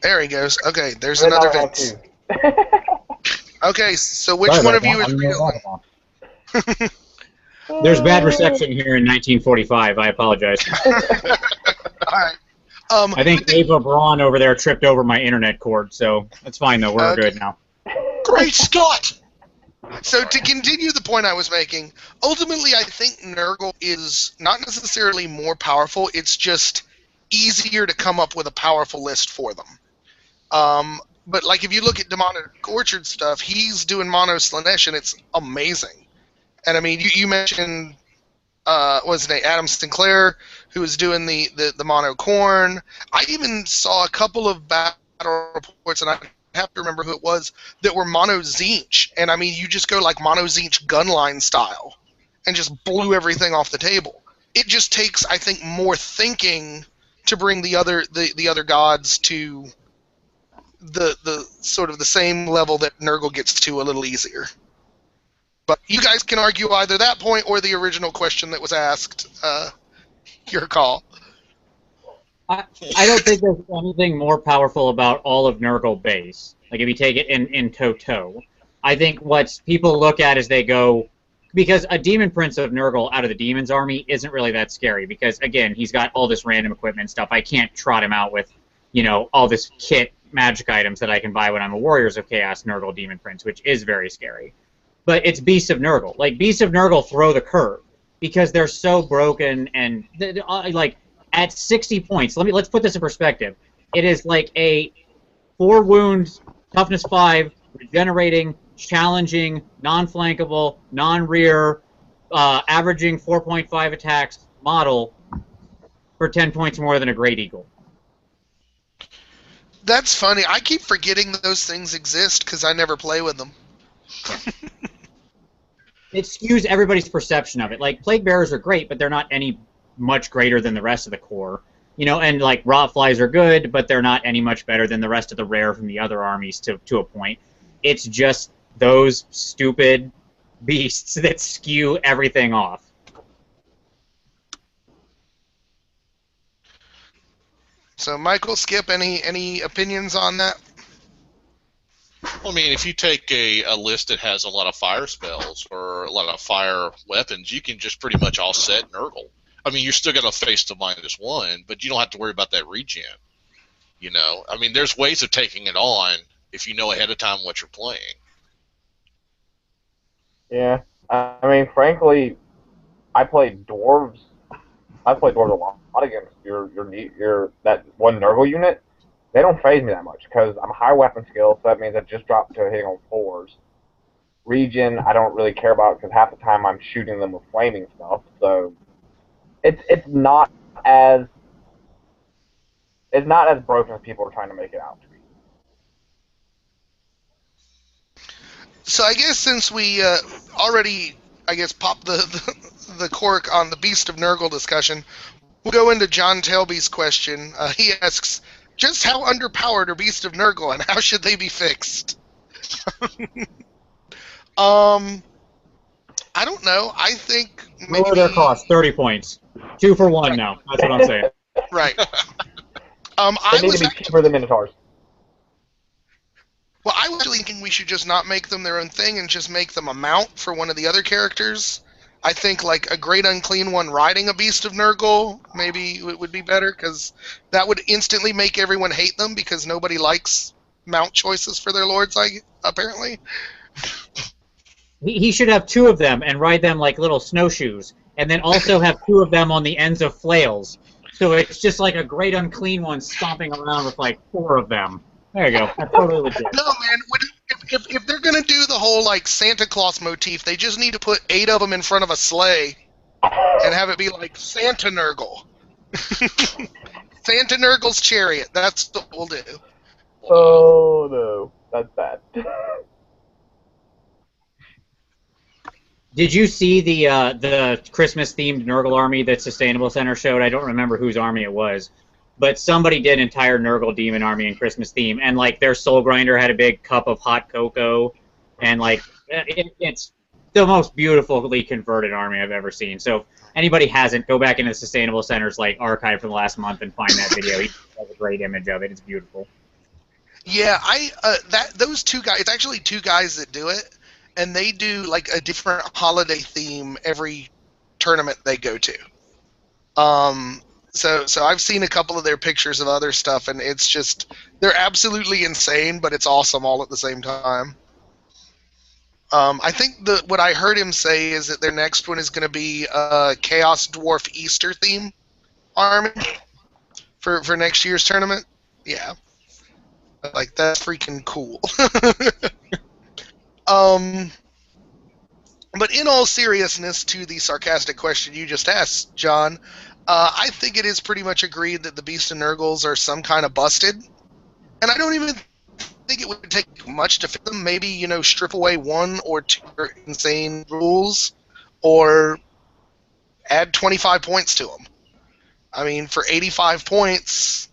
There he goes. Okay, there's another Vince. Okay, so which one of you is real? There's bad reception here in 1945. I apologize. Alright. I think Ava Braun over there tripped over my internet cord, so that's fine though. We're good now. Great Scott! So to continue the point I was making, ultimately I think Nurgle is not necessarily more powerful, it's just easier to come up with a powerful list for them. But like if you look at Demonic Orchard stuff, he's doing Mono Slanesh and it's amazing. And I mean, you mentioned, what's his name, Adam Sinclair, who was doing the Mono Corn. I even saw a couple of battle reports, and I have to remember who it was, that were Mono Zinch. And I mean, you just go like Mono Zinch gunline style and just blew everything off the table. It just takes, I think, more thinking to bring the other gods to the sort of the same level that Nurgle gets to a little easier. But you guys can argue either that point or the original question that was asked. Your call. I don't think there's anything more powerful about all of Nurgle base. Like if you take it in toto, I think what people look at is they go, because a Demon Prince of Nurgle out of the Demon's army isn't really that scary because again he's got all this random equipment stuff. I can't trot him out with, all this kit magic items that I can buy when I'm a Warriors of Chaos Nurgle Demon Prince, which is very scary. But it's Beasts of Nurgle. Like Beasts of Nurgle throw the curve because they're so broken and like at 60 points. Let's put this in perspective. It is like a 4 wound, toughness 5, regenerating, challenging, non-flankable, non-rear, averaging 4.5 attacks model for 10 points more than a Great Eagle. That's funny. I keep forgetting that those things exist because I never play with them. It skews everybody's perception of it. Like, Plague Bearers are great, but they're not any much greater than the rest of the core. And like, Rotflies are good, but they're not any much better than the rest of the rare from the other armies to a point. It's just those stupid beasts that skew everything off. So, Michael, Skip, any opinions on that? Well, I mean, if you take a list that has a lot of fire spells or a lot of fire weapons, you can just pretty much offset Nurgle. I mean, you're still going to face the -1, but you don't have to worry about that regen. You know, I mean, there's ways of taking it on if you know ahead of time what you're playing. Yeah, I mean, frankly, I played dwarves. I played dwarves a lot against your that one Nurgle unit. They don't phase me that much because I'm high weapon skill, so that means I just dropped to hitting on 4s. Regen, I don't really care about because half the time I'm shooting them with flaming stuff. So it's not as broken as people are trying to make it out to be. So I guess since we already, popped the cork on the Beast of Nurgle discussion, we'll go into John Tailby's question. He asks, just how underpowered are Beast of Nurgle, and how should they be fixed? I don't know. I think maybe... Lower their cost, 30 points. 2 for 1 now. That's what I'm saying. Right. They need to be cheaper than Minotaurs. Well, I was actually thinking we should just not make them their own thing and just make them a mount for one of the other characters. I think like a Great Unclean One riding a Beast of Nurgle maybe would be better, because that would instantly make everyone hate them because nobody likes mount choices for their lords, apparently. He should have 2 of them and ride them like little snowshoes, and then also have 2 of them on the ends of flails. So it's just like a Great Unclean One stomping around with like 4 of them. There you go. That's totally legit. No, man. If they're going to do the whole like Santa Claus motif, they just need to put 8 of them in front of a sleigh and have it be like Santa Nurgle. Santa Nurgle's chariot. That's what we'll do. Oh, no. That's bad. Did you see the Christmas-themed Nurgle army that Sustainable Center showed? I don't remember whose army it was, but somebody did an entire Nurgle demon army in Christmas theme, and like their Soul Grinder had a big cup of hot cocoa, and like it's the most beautifully converted army I've ever seen. So if anybody hasn't, go back into the Sustainable Center's like archive from the last month and find that video. He has a great image of it. It's beautiful. Yeah, those 2 guys. It's actually 2 guys that do it. And they do like a different holiday theme every tournament they go to. So I've seen a couple of their pictures of other stuff, and it's just, they're absolutely insane, but it's awesome all at the same time. I think what I heard him say is that their next one is going to be a Chaos Dwarf Easter theme army for next year's tournament. Yeah. Like, that's freaking cool. But in all seriousness, to the sarcastic question you just asked, John, I think it is pretty much agreed that the Beast of Nurgles are some kind of busted. And I don't even think it would take much to fit them. Maybe, strip away 1 or 2 insane rules, or add 25 points to them. I mean, for 85 points,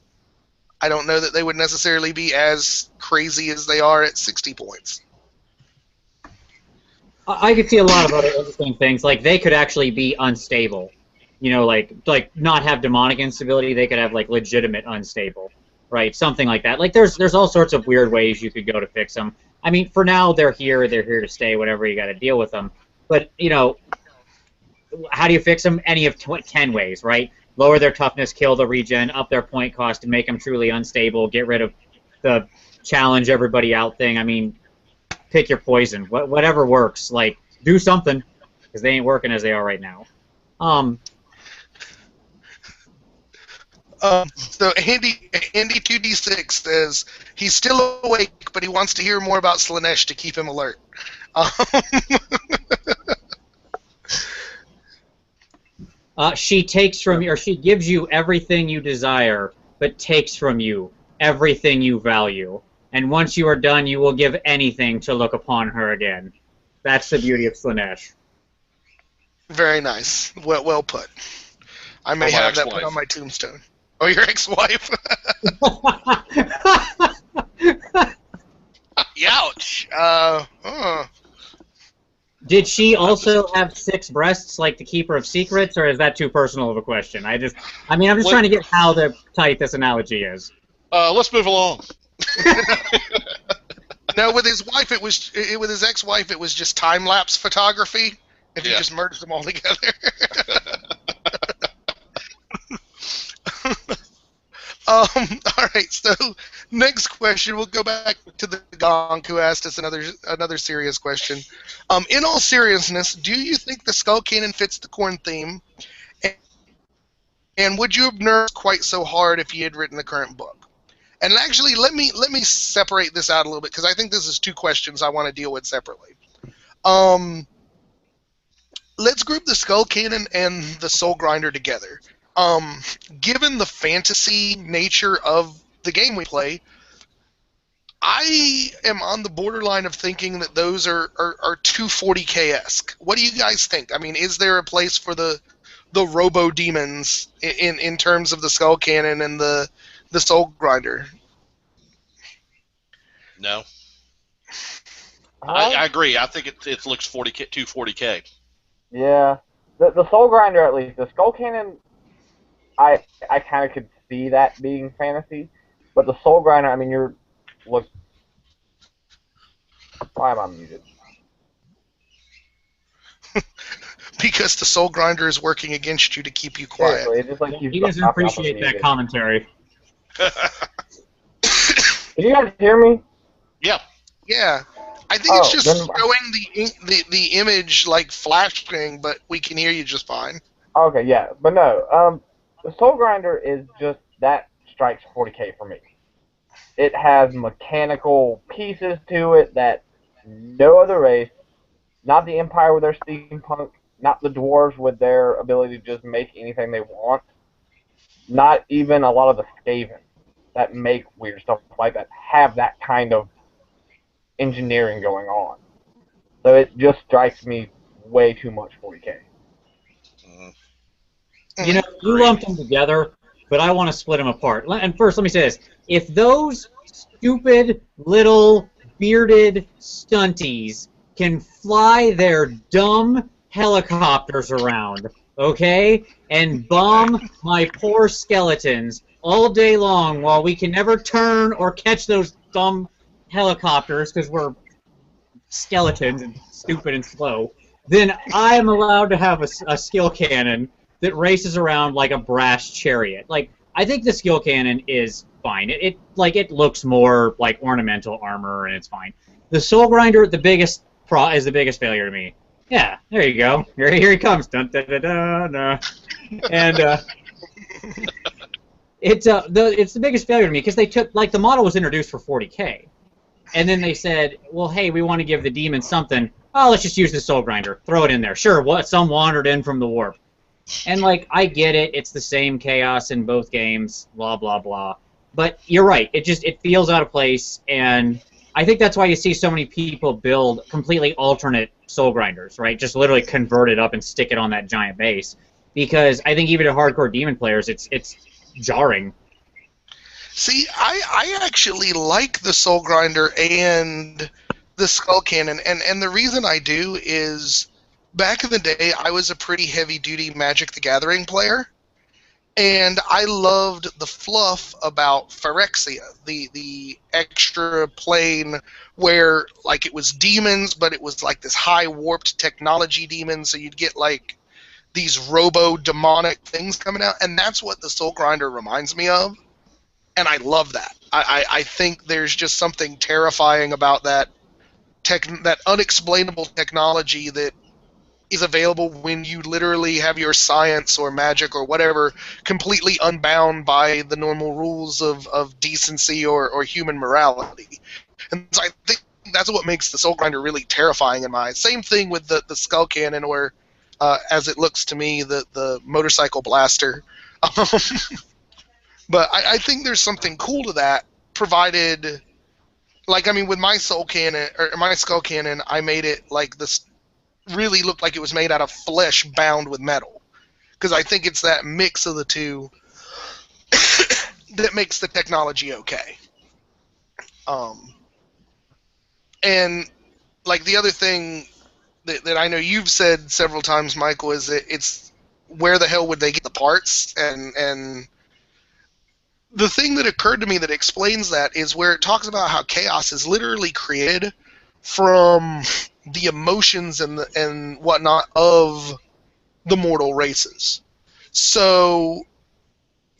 I don't know that they would necessarily be as crazy as they are at 60 points. I could see a lot of other interesting things. Like, they could actually be unstable. Like not have demonic instability. They could have, like, legitimate unstable. Right? Something like that. Like, there's all sorts of weird ways you could go to fix them. I mean, for now, they're here to stay, whatever, you got to deal with them. But, how do you fix them? Any of 10 ways, right? Lower their toughness, kill the regen, up their point cost, and make them truly unstable, get rid of the challenge everybody out thing. I mean, pick your poison. Whatever works. Like, do something, because they ain't working as they are right now. So Andy 2D6 says he's still awake, but he wants to hear more about Slaanesh to keep him alert. She takes from you, or she gives you everything you desire, but takes from you everything you value. And once you are done, you will give anything to look upon her again. That's the beauty of Slaanesh. Very nice. Well put. I may have that put on my tombstone. Oh, your ex-wife? Youch. Did she also have 6 breasts like the Keeper of Secrets, or is that too personal of a question? I'm just trying to get how tight this analogy is. Let's move along. No, with his wife, with his ex-wife, it was just time-lapse photography, and he just merged them all together. All right, so next question. We'll go back to the Gonk who asked us another serious question. In all seriousness, do you think the Skull Cannon fits the Corn theme? And would you have nerfed quite so hard if you had written the current book? And actually, let me separate this out a little bit because I think this is two questions I want to deal with separately. Let's group the Skull Cannon and the Soul Grinder together. Given the fantasy nature of the game we play, I am on the borderline of thinking that those are 240k-esque. What do you guys think? I mean, is there a place for the Robo Demons in terms of the Skull Cannon and the Soul Grinder? No. I agree. I think it looks 240k. Yeah. The Soul Grinder, at least. The Skull Cannon, I kind of could see that being fantasy. But the Soul Grinder, I mean, look. Why am I muted? Because the Soul Grinder is working against you to keep you quiet. Seriously, it's just like He doesn't appreciate that commentary. Can you guys hear me? Yeah. Yeah. I think it's just showing the image like flashing, but we can hear you just fine. Okay, yeah. But no, the Soul Grinder is just, that strikes 40k for me. It has mechanical pieces to it that no other race, not the Empire with their steampunk, not the dwarves with their ability to just make anything they want, not even a lot of the Skaven that make weird stuff like that have that kind of engineering going on. So it just strikes me way too much 40k. You know, you lumped them together, but I want to split them apart. And first, let me say this. If those stupid little bearded stunties can fly their dumb helicopters around, okay, and bomb my poor skeletons all day long while we can never turn or catch those dumb helicopters because we're skeletons and stupid and slow, then I am allowed to have a skill cannon that races around like a brass chariot. Like, I think the skill cannon is fine. It looks more like ornamental armor, and it's fine. The Soul Grinder, is the biggest failure to me. Yeah, there you go. Here he comes. Dun, dun, dun, dun, dun. And it's the biggest failure to me because they took, like, the model was introduced for 40k, and then they said, well, hey, we want to give the demon something. Oh, let's just use the Soul Grinder. Throw it in there. Sure, some wandered in from the warp. And, like, I get it. It's the same chaos in both games, blah, blah, blah. But you're right. It feels out of place, and I think that's why you see so many people build completely alternate Soul Grinders, right? Just literally convert it up and stick it on that giant base. Because I think even to hardcore demon players, it's jarring. See, I actually like the Soul Grinder and the Skull Cannon, and the reason I do is back in the day, I was a pretty heavy-duty Magic the Gathering player, and I loved the fluff about Phyrexia, the extra plane where, like, it was demons, but it was like this high-warped technology demon, so you'd get, like, these robo-demonic things coming out, and that's what the Soul Grinder reminds me of, and I love that. I think there's just something terrifying about that unexplainable technology that is available when you literally have your science or magic or whatever completely unbound by the normal rules of decency or human morality. And so I think that's what makes the Soul Grinder really terrifying in my eyes. Same thing with the Skull Cannon, or as it looks to me, the motorcycle blaster. But I think there's something cool to that, provided, like, I mean, with my Soul Cannon, or my Skull Cannon, I made it like this, really looked like it was made out of flesh bound with metal, because I think it's that mix of the two that makes the technology okay. And like the other thing that I know you've said several times, Michael, is that it's where the hell would they get the parts, and the thing that occurred to me that explains that is where it talks about how chaos is literally created from the emotions and whatnot of the mortal races. So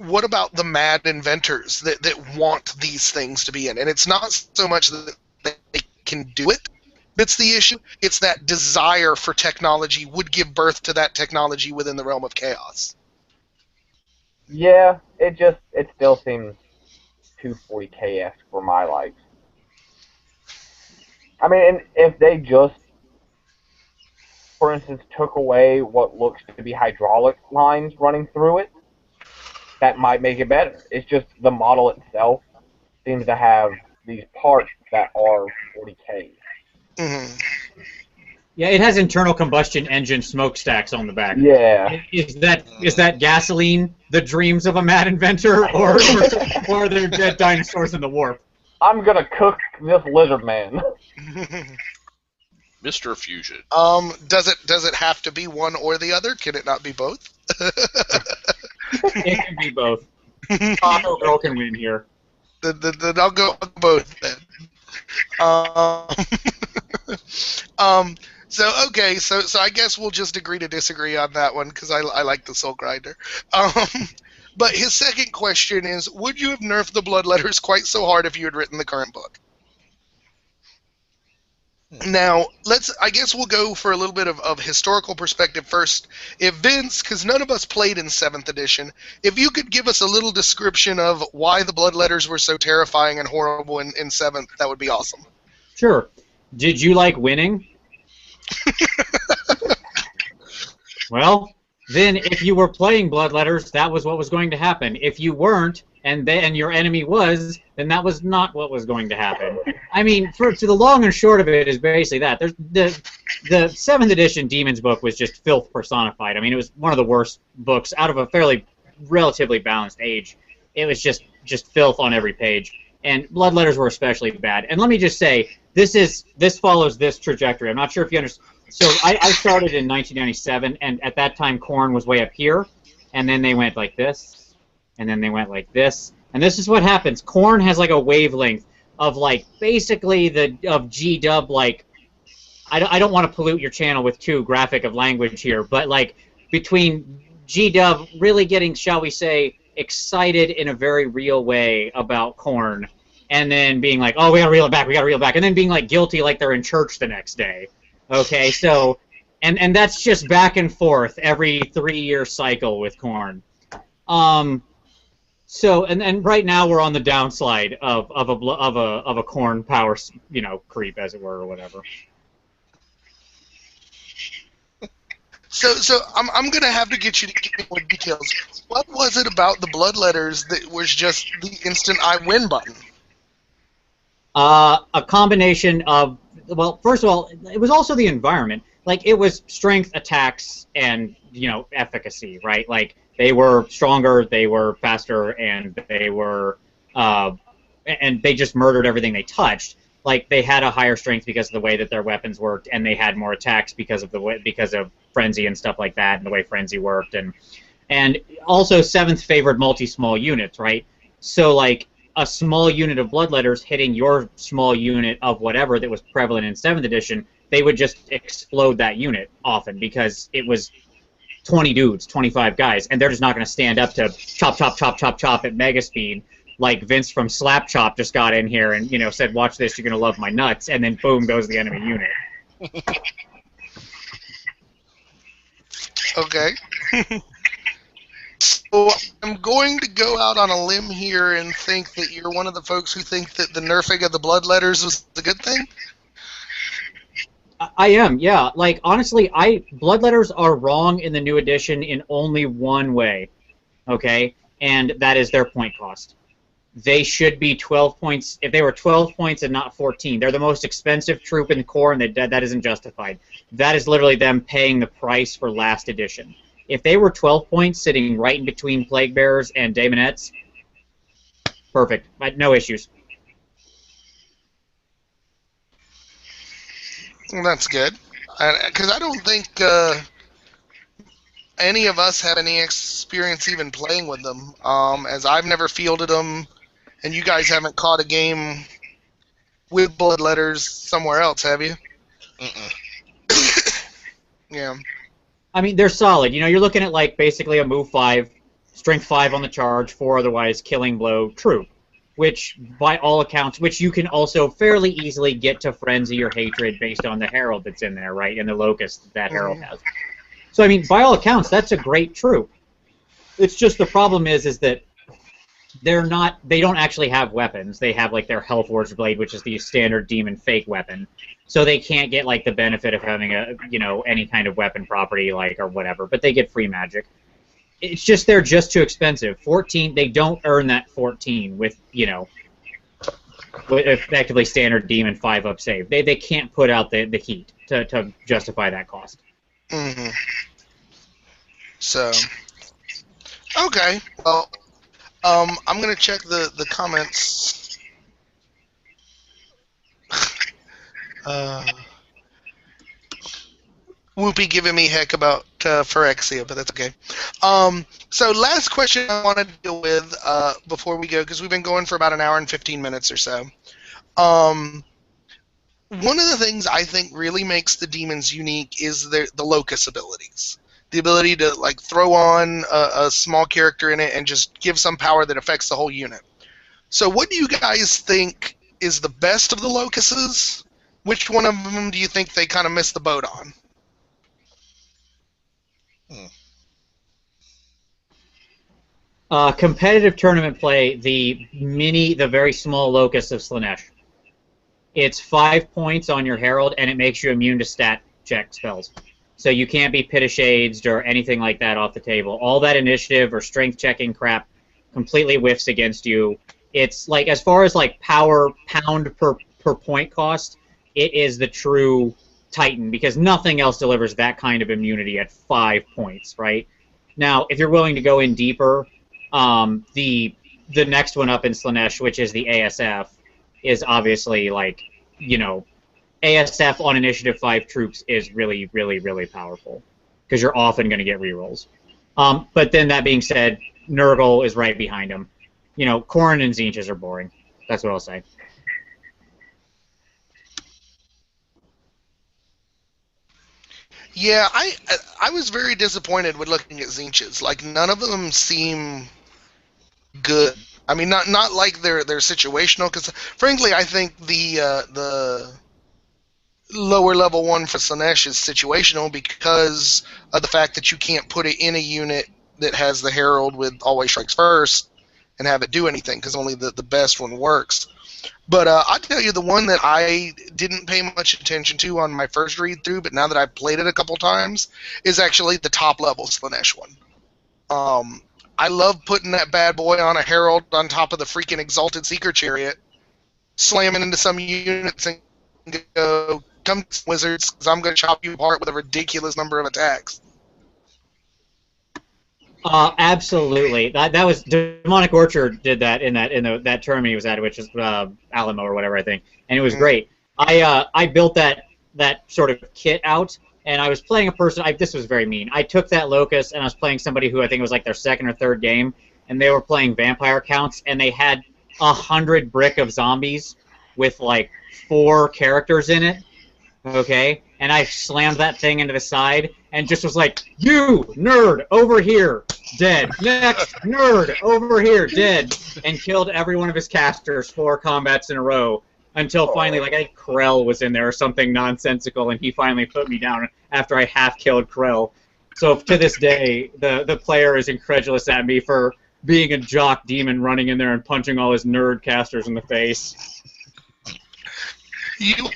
what about the mad inventors that want these things to be in? And it's not so much that they can do it that's the issue. It's that desire for technology would give birth to that technology within the realm of chaos. Yeah, it still seems too 40K-esque for my likes. I mean, and if they just, for instance, took away what looks to be hydraulic lines running through it, that might make it better. It's just the model itself seems to have these parts that are 40K. Mm-hmm. Yeah, it has internal combustion engine smokestacks on the back. Yeah. Is that gasoline the dreams of a mad inventor, or are there dead dinosaurs in the warp? I'm gonna cook this lizard man. Mr. Fusion. Does it have to be one or the other? Can it not be both? It can be both. Taco Girl can win here. Then I'll go both then. So I guess we'll just agree to disagree on that one because I like the Soul Grinder. But his second question is, would you have nerfed the Bloodletters quite so hard if you had written the current book? Now, I guess we'll go for a little bit of historical perspective first. If Vince, because none of us played in 7th edition, if you could give us a little description of why the Bloodletters were so terrifying and horrible in 7th, that would be awesome. Sure. Did you like winning? Well, then if you were playing Bloodletters, that was what was going to happen. If you weren't, and your enemy was, then that was not what was going to happen. I mean, to the long and short of it is basically that. There's the 7th edition Demons book was just filth personified. I mean, it was one of the worst books out of a relatively balanced age. It was just filth on every page. And Bloodletters were especially bad. And let me just say, this follows this trajectory. I'm not sure if you understand. So I started in 1997, and at that time, Khorne was way up here, and then they went like this, and then they went like this, and this is what happens. Khorne has like a wavelength of like basically of G-dub, like I don't want to pollute your channel with too graphic of language here, but like between G-dub really getting, shall we say, excited in a very real way about Khorne, and then being like, oh, we gotta reel it back, and then being like guilty like they're in church the next day. Okay, so, and that's just back and forth every 3-year cycle with Khorne. So, and right now we're on the downslide of a Khorne power, creep, as it were, or whatever. So I'm gonna have to get you to give me more details. What was it about the Bloodletters that was just the instant I win button? A combination of, well, first of all, it was also the environment. Like, it was strength, attacks, and, efficacy, right? Like, they were stronger, they were faster, and they were, and they just murdered everything they touched. Like, they had a higher strength because of the way that their weapons worked, and they had more attacks because of Frenzy and stuff like that, and the way Frenzy worked, and also 7th favored multi-small units, right? So, like, a small unit of Bloodletters hitting your small unit of whatever that was prevalent in 7th edition, they would just explode that unit often because it was 20 dudes, 25 guys, and they're just not going to stand up to chop, chop, chop, chop, chop at mega speed like Vince from Slap Chop just got in here and, said, watch this, you're going to love my nuts, and then boom goes the enemy unit. Okay. So I'm going to go out on a limb here and think that you're one of the folks who think that the nerfing of the Bloodletters was a good thing? I am, yeah. Like, honestly, Bloodletters are wrong in the new edition in only one way, okay? And that is their point cost. They should be 12 points. If they were 12 points and not 14, they're the most expensive troop in the core, and that isn't justified. That is literally them paying the price for last edition. If they were 12 points sitting right in between Plague Bearers and Daemonettes, perfect. No issues. Well, that's good. Because I don't think any of us have any experience even playing with them, as I've never fielded them, and you guys haven't caught a game with Bloodletters somewhere else, have you? Mm-mm. Yeah. I mean, they're solid. You're looking at, like, basically a move 5 strength 5 on the charge, 4 otherwise, killing blow, troop. Which, by all accounts, which you can also fairly easily get to frenzy or hatred based on the herald that's in there, right? And the locust that herald has. So, I mean, by all accounts, that's a great troop. It's just the problem is that they don't actually have weapons. They have, like, their Hellforged Blade, which is the standard demon fake weapon. So they can't get, like, the benefit of having any kind of weapon property, like, or whatever. But they get free magic. It's just they're just too expensive. 14, they don't earn that 14 with with effectively standard demon 5-up save. They can't put out the heat to justify that cost. Mm-hmm. So, okay. Well, I'm gonna check the comments. Whoopi giving me heck about Phyrexia, but that's okay. So last question I want to deal with before we go, because we've been going for about an hour and 15 minutes or so. One of the things I think really makes the demons unique is the locus abilities. The ability to like throw on a small character in it and just give some power that affects the whole unit. So what do you guys think is the best of the locuses? Which one of them do you think they kind of missed the boat on? Competitive tournament play, the very small locus of Slanesh. It's 5 points on your Herald, and it makes you immune to stat check spells. So you can't be Pit of Shades or anything like that off the table. All that initiative or strength checking crap completely whiffs against you. It's like, as far as like power pound per point cost, it is the true Titan, because nothing else delivers that kind of immunity at 5 points, right? Now, if you're willing to go in deeper, the next one up in Slanesh, which is the ASF, is obviously like, ASF on Initiative 5 troops is really, really, really powerful, because you're often going to get rerolls. But then that being said, Nurgle is right behind him. Corrin and Zinches are boring. That's what I'll say. Yeah, I was very disappointed with looking at Zinches. Like, none of them seem good. I mean, not like they're situational, because frankly, I think the lower level one for Slanesh is situational because of the fact that you can't put it in a unit that has the Herald with Always Strikes First and have it do anything, because only the best one works. But I'll tell you, the one that I didn't pay much attention to on my first read through, but now that I've played it a couple times, is actually the top level Slanesh one. I love putting that bad boy on a Herald on top of the freaking Exalted Seeker Chariot, slamming into some units and go, come wizards, because I'm going to chop you apart with a ridiculous number of attacks. Absolutely. That was Demonic Orchard did that in that tournament he was at, which is Alamo or whatever, I think, and it was great. I built that sort of kit out, and I was playing a person. This was very mean. I took that Locust, and I was playing somebody who I think it was like their second or third game, and they were playing vampire counts, and they had 100 brick of zombies with like 4 characters in it. Okay, and I slammed that thing into the side and just was like, "You nerd over here, dead. Next nerd over here, dead," and killed every one of his casters 4 combats in a row until finally, like, I think Krell was in there or something nonsensical, and he finally put me down after I half killed Krell. So to this day, the player is incredulous at me for being a jock demon running in there and punching all his nerd casters in the face. You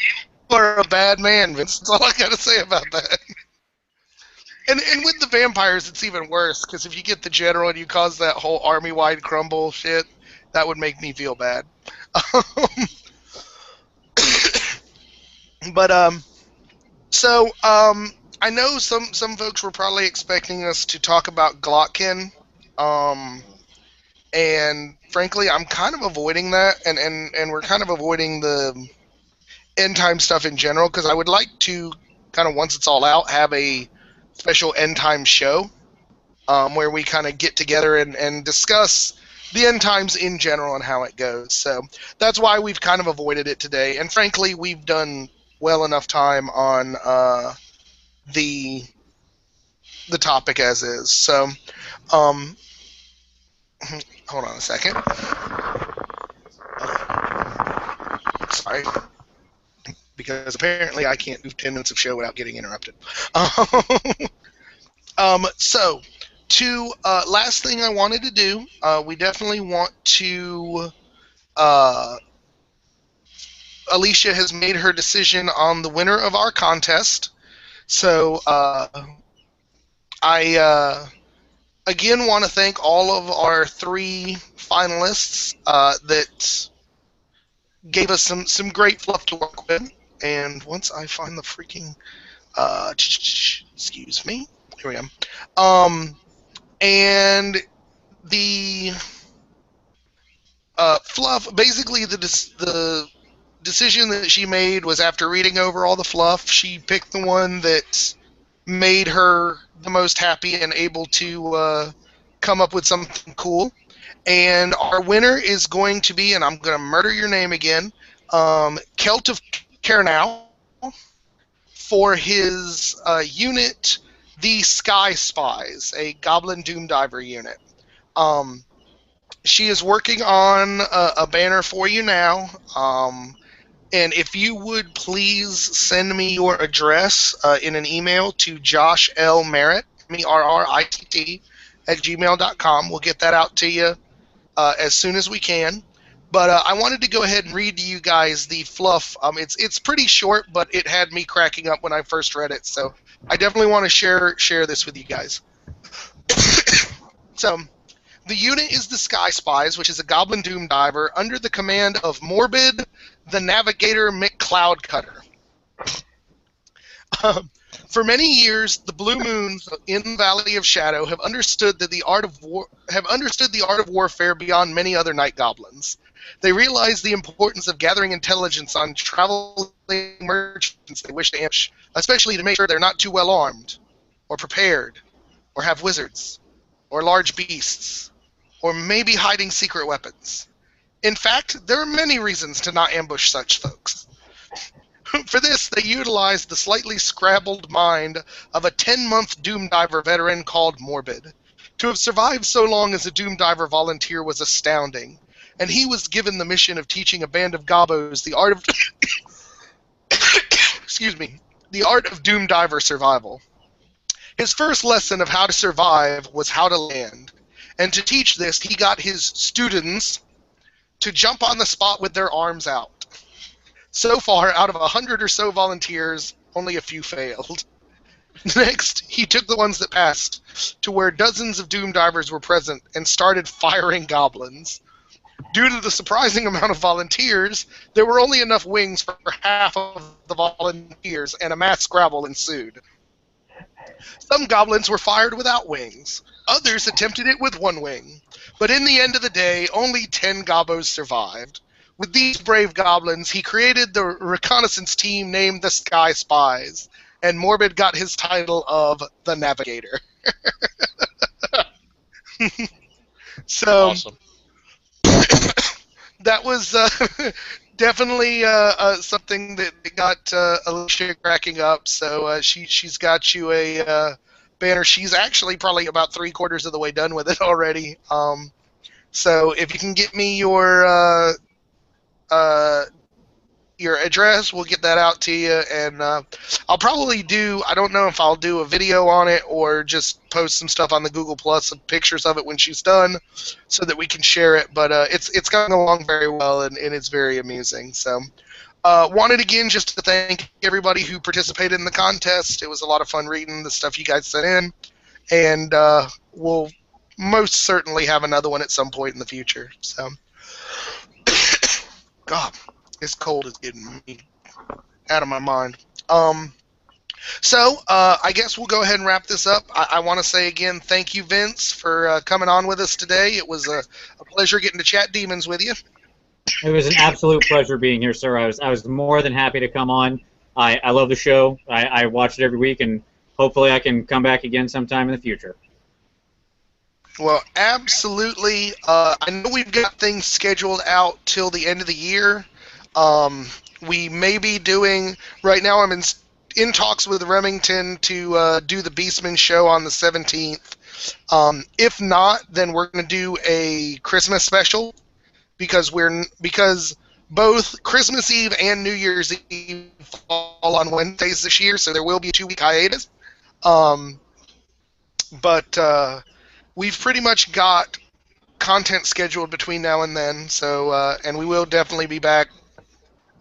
are a bad man, Vince. That's all I got to say about that. And with the vampires, it's even worse, because if you get the general and you cause that whole army-wide crumble shit, that would make me feel bad. So I know some folks were probably expecting us to talk about Glottkin, and frankly, I'm kind of avoiding that, and we're kind of avoiding the end time stuff in general, because I would like to kind of, once it's all out, have a special end time show where we kind of get together and discuss the end times in general and how it goes. So that's why we've kind of avoided it today, and frankly, we've done well enough time on the topic as is. So Hold on a second. Sorry. Because apparently I can't do 10 minutes of show without getting interrupted. So, last thing I wanted to do, we definitely want to. Alicia has made her decision on the winner of our contest. So, I again want to thank all of our 3 finalists that gave us some great fluff to work with. And once I find the freaking excuse me, here we go. And the fluff, basically the decision that she made was after reading over all the fluff, she picked the one that made her the most happy and able to come up with something cool. And our winner is going to be, and I'm going to murder your name again, Celt of Cairnow, for his unit, the Sky Spies, a Goblin Doom Diver unit. She is working on a banner for you now. And if you would please send me your address in an email to Josh L. Merritt, MERRITT, at gmail.com. We'll get that out to you as soon as we can. But I wanted to go ahead and read to you guys the fluff. It's pretty short, but it had me cracking up when I first read it. So I definitely want to share this with you guys. So, the unit is the Sky Spies, which is a Goblin Doom Diver under the command of Morbid, the Navigator McCloudcutter. For many years, the Blue Moons in the Valley of Shadow have understood the art of warfare beyond many other night goblins. They realize the importance of gathering intelligence on traveling merchants they wish to ambush, especially to make sure they're not too well armed, or prepared, or have wizards, or large beasts, or maybe hiding secret weapons. In fact, there are many reasons to not ambush such folks. For this, they utilized the slightly scrabbled mind of a 10-month Doom Diver veteran called Morbid. To have survived so long as a Doom Diver volunteer was astounding, and he was given the mission of teaching a band of gobbos the art of excuse me, the art of Doom Diver survival. His first lesson of how to survive was how to land, and to teach this, he got his students to jump on the spot with their arms out. So far, out of 100 or so volunteers, only a few failed. Next, he took the ones that passed to where dozens of Doom Divers were present and started firing goblins. Due to the surprising amount of volunteers, there were only enough wings for half of the volunteers, and a mass scrabble ensued. Some goblins were fired without wings. Others attempted it with one wing. But in the end of the day, only 10 gobbos survived. With these brave goblins, he created the reconnaissance team named the Sky Spies, and Morbid got his title of the Navigator. So, Awesome. That was definitely something that got Alicia cracking up. So she's got you a banner. She's actually probably about 3/4 of the way done with it already. So if you can get me your address, we'll get that out to you, and I'll probably I don't know if I'll do a video on it or just post some stuff on the Google Plus, some pictures of it when she's done, so that we can share it, but it's gone along very well, and it's very amusing. So wanted again just to thank everybody who participated in the contest. It was a lot of fun reading the stuff you guys sent in, and we'll most certainly have another one at some point in the future. So God, this cold is getting me out of my mind. So I guess we'll go ahead and wrap this up. I want to say again, thank you, Vince, for coming on with us today. It was a pleasure getting to chat Demons with you. It was an absolute pleasure being here, sir. I was more than happy to come on. I love the show. I watch it every week, and hopefully I can come back again sometime in the future. Well, absolutely. I know we've got things scheduled out till the end of the year. We may be doing, right now I'm in talks with Remington to do the Beastman show on the 17th. If not, then we're going to do a Christmas special because both Christmas Eve and New Year's Eve fall on Wednesdays this year, so there will be a 2-week hiatus. But we've pretty much got content scheduled between now and then, so and we will definitely be back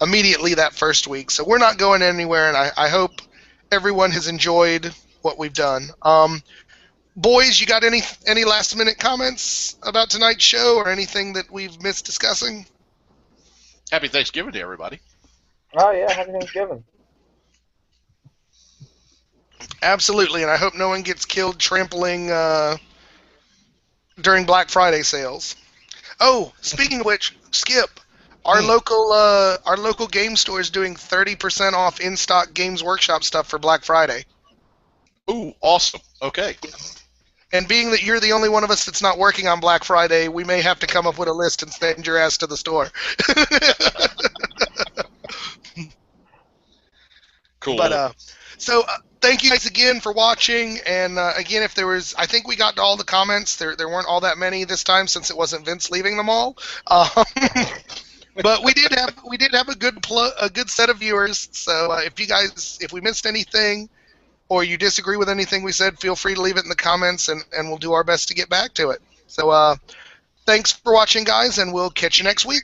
immediately that first week. So we're not going anywhere, and I hope everyone has enjoyed what we've done. Boys, you got any last-minute comments about tonight's show or anything that we've missed discussing? Happy Thanksgiving to everybody. Oh, yeah, happy Thanksgiving. Absolutely, and I hope no one gets killed trampling during Black Friday sales. Oh, speaking of which, Skip, our local game store is doing 30% off in-stock Games Workshop stuff for Black Friday. Ooh, awesome. Okay. And being that you're the only one of us that's not working on Black Friday, we may have to come up with a list and send your ass to the store. Cool. But thank you guys again for watching. And again, if there was, I think we got to all the comments. There weren't all that many this time since it wasn't Vince leaving them all. But we did have a good set of viewers. So if we missed anything, or you disagree with anything we said, feel free to leave it in the comments, and we'll do our best to get back to it. So thanks for watching, guys, and we'll catch you next week.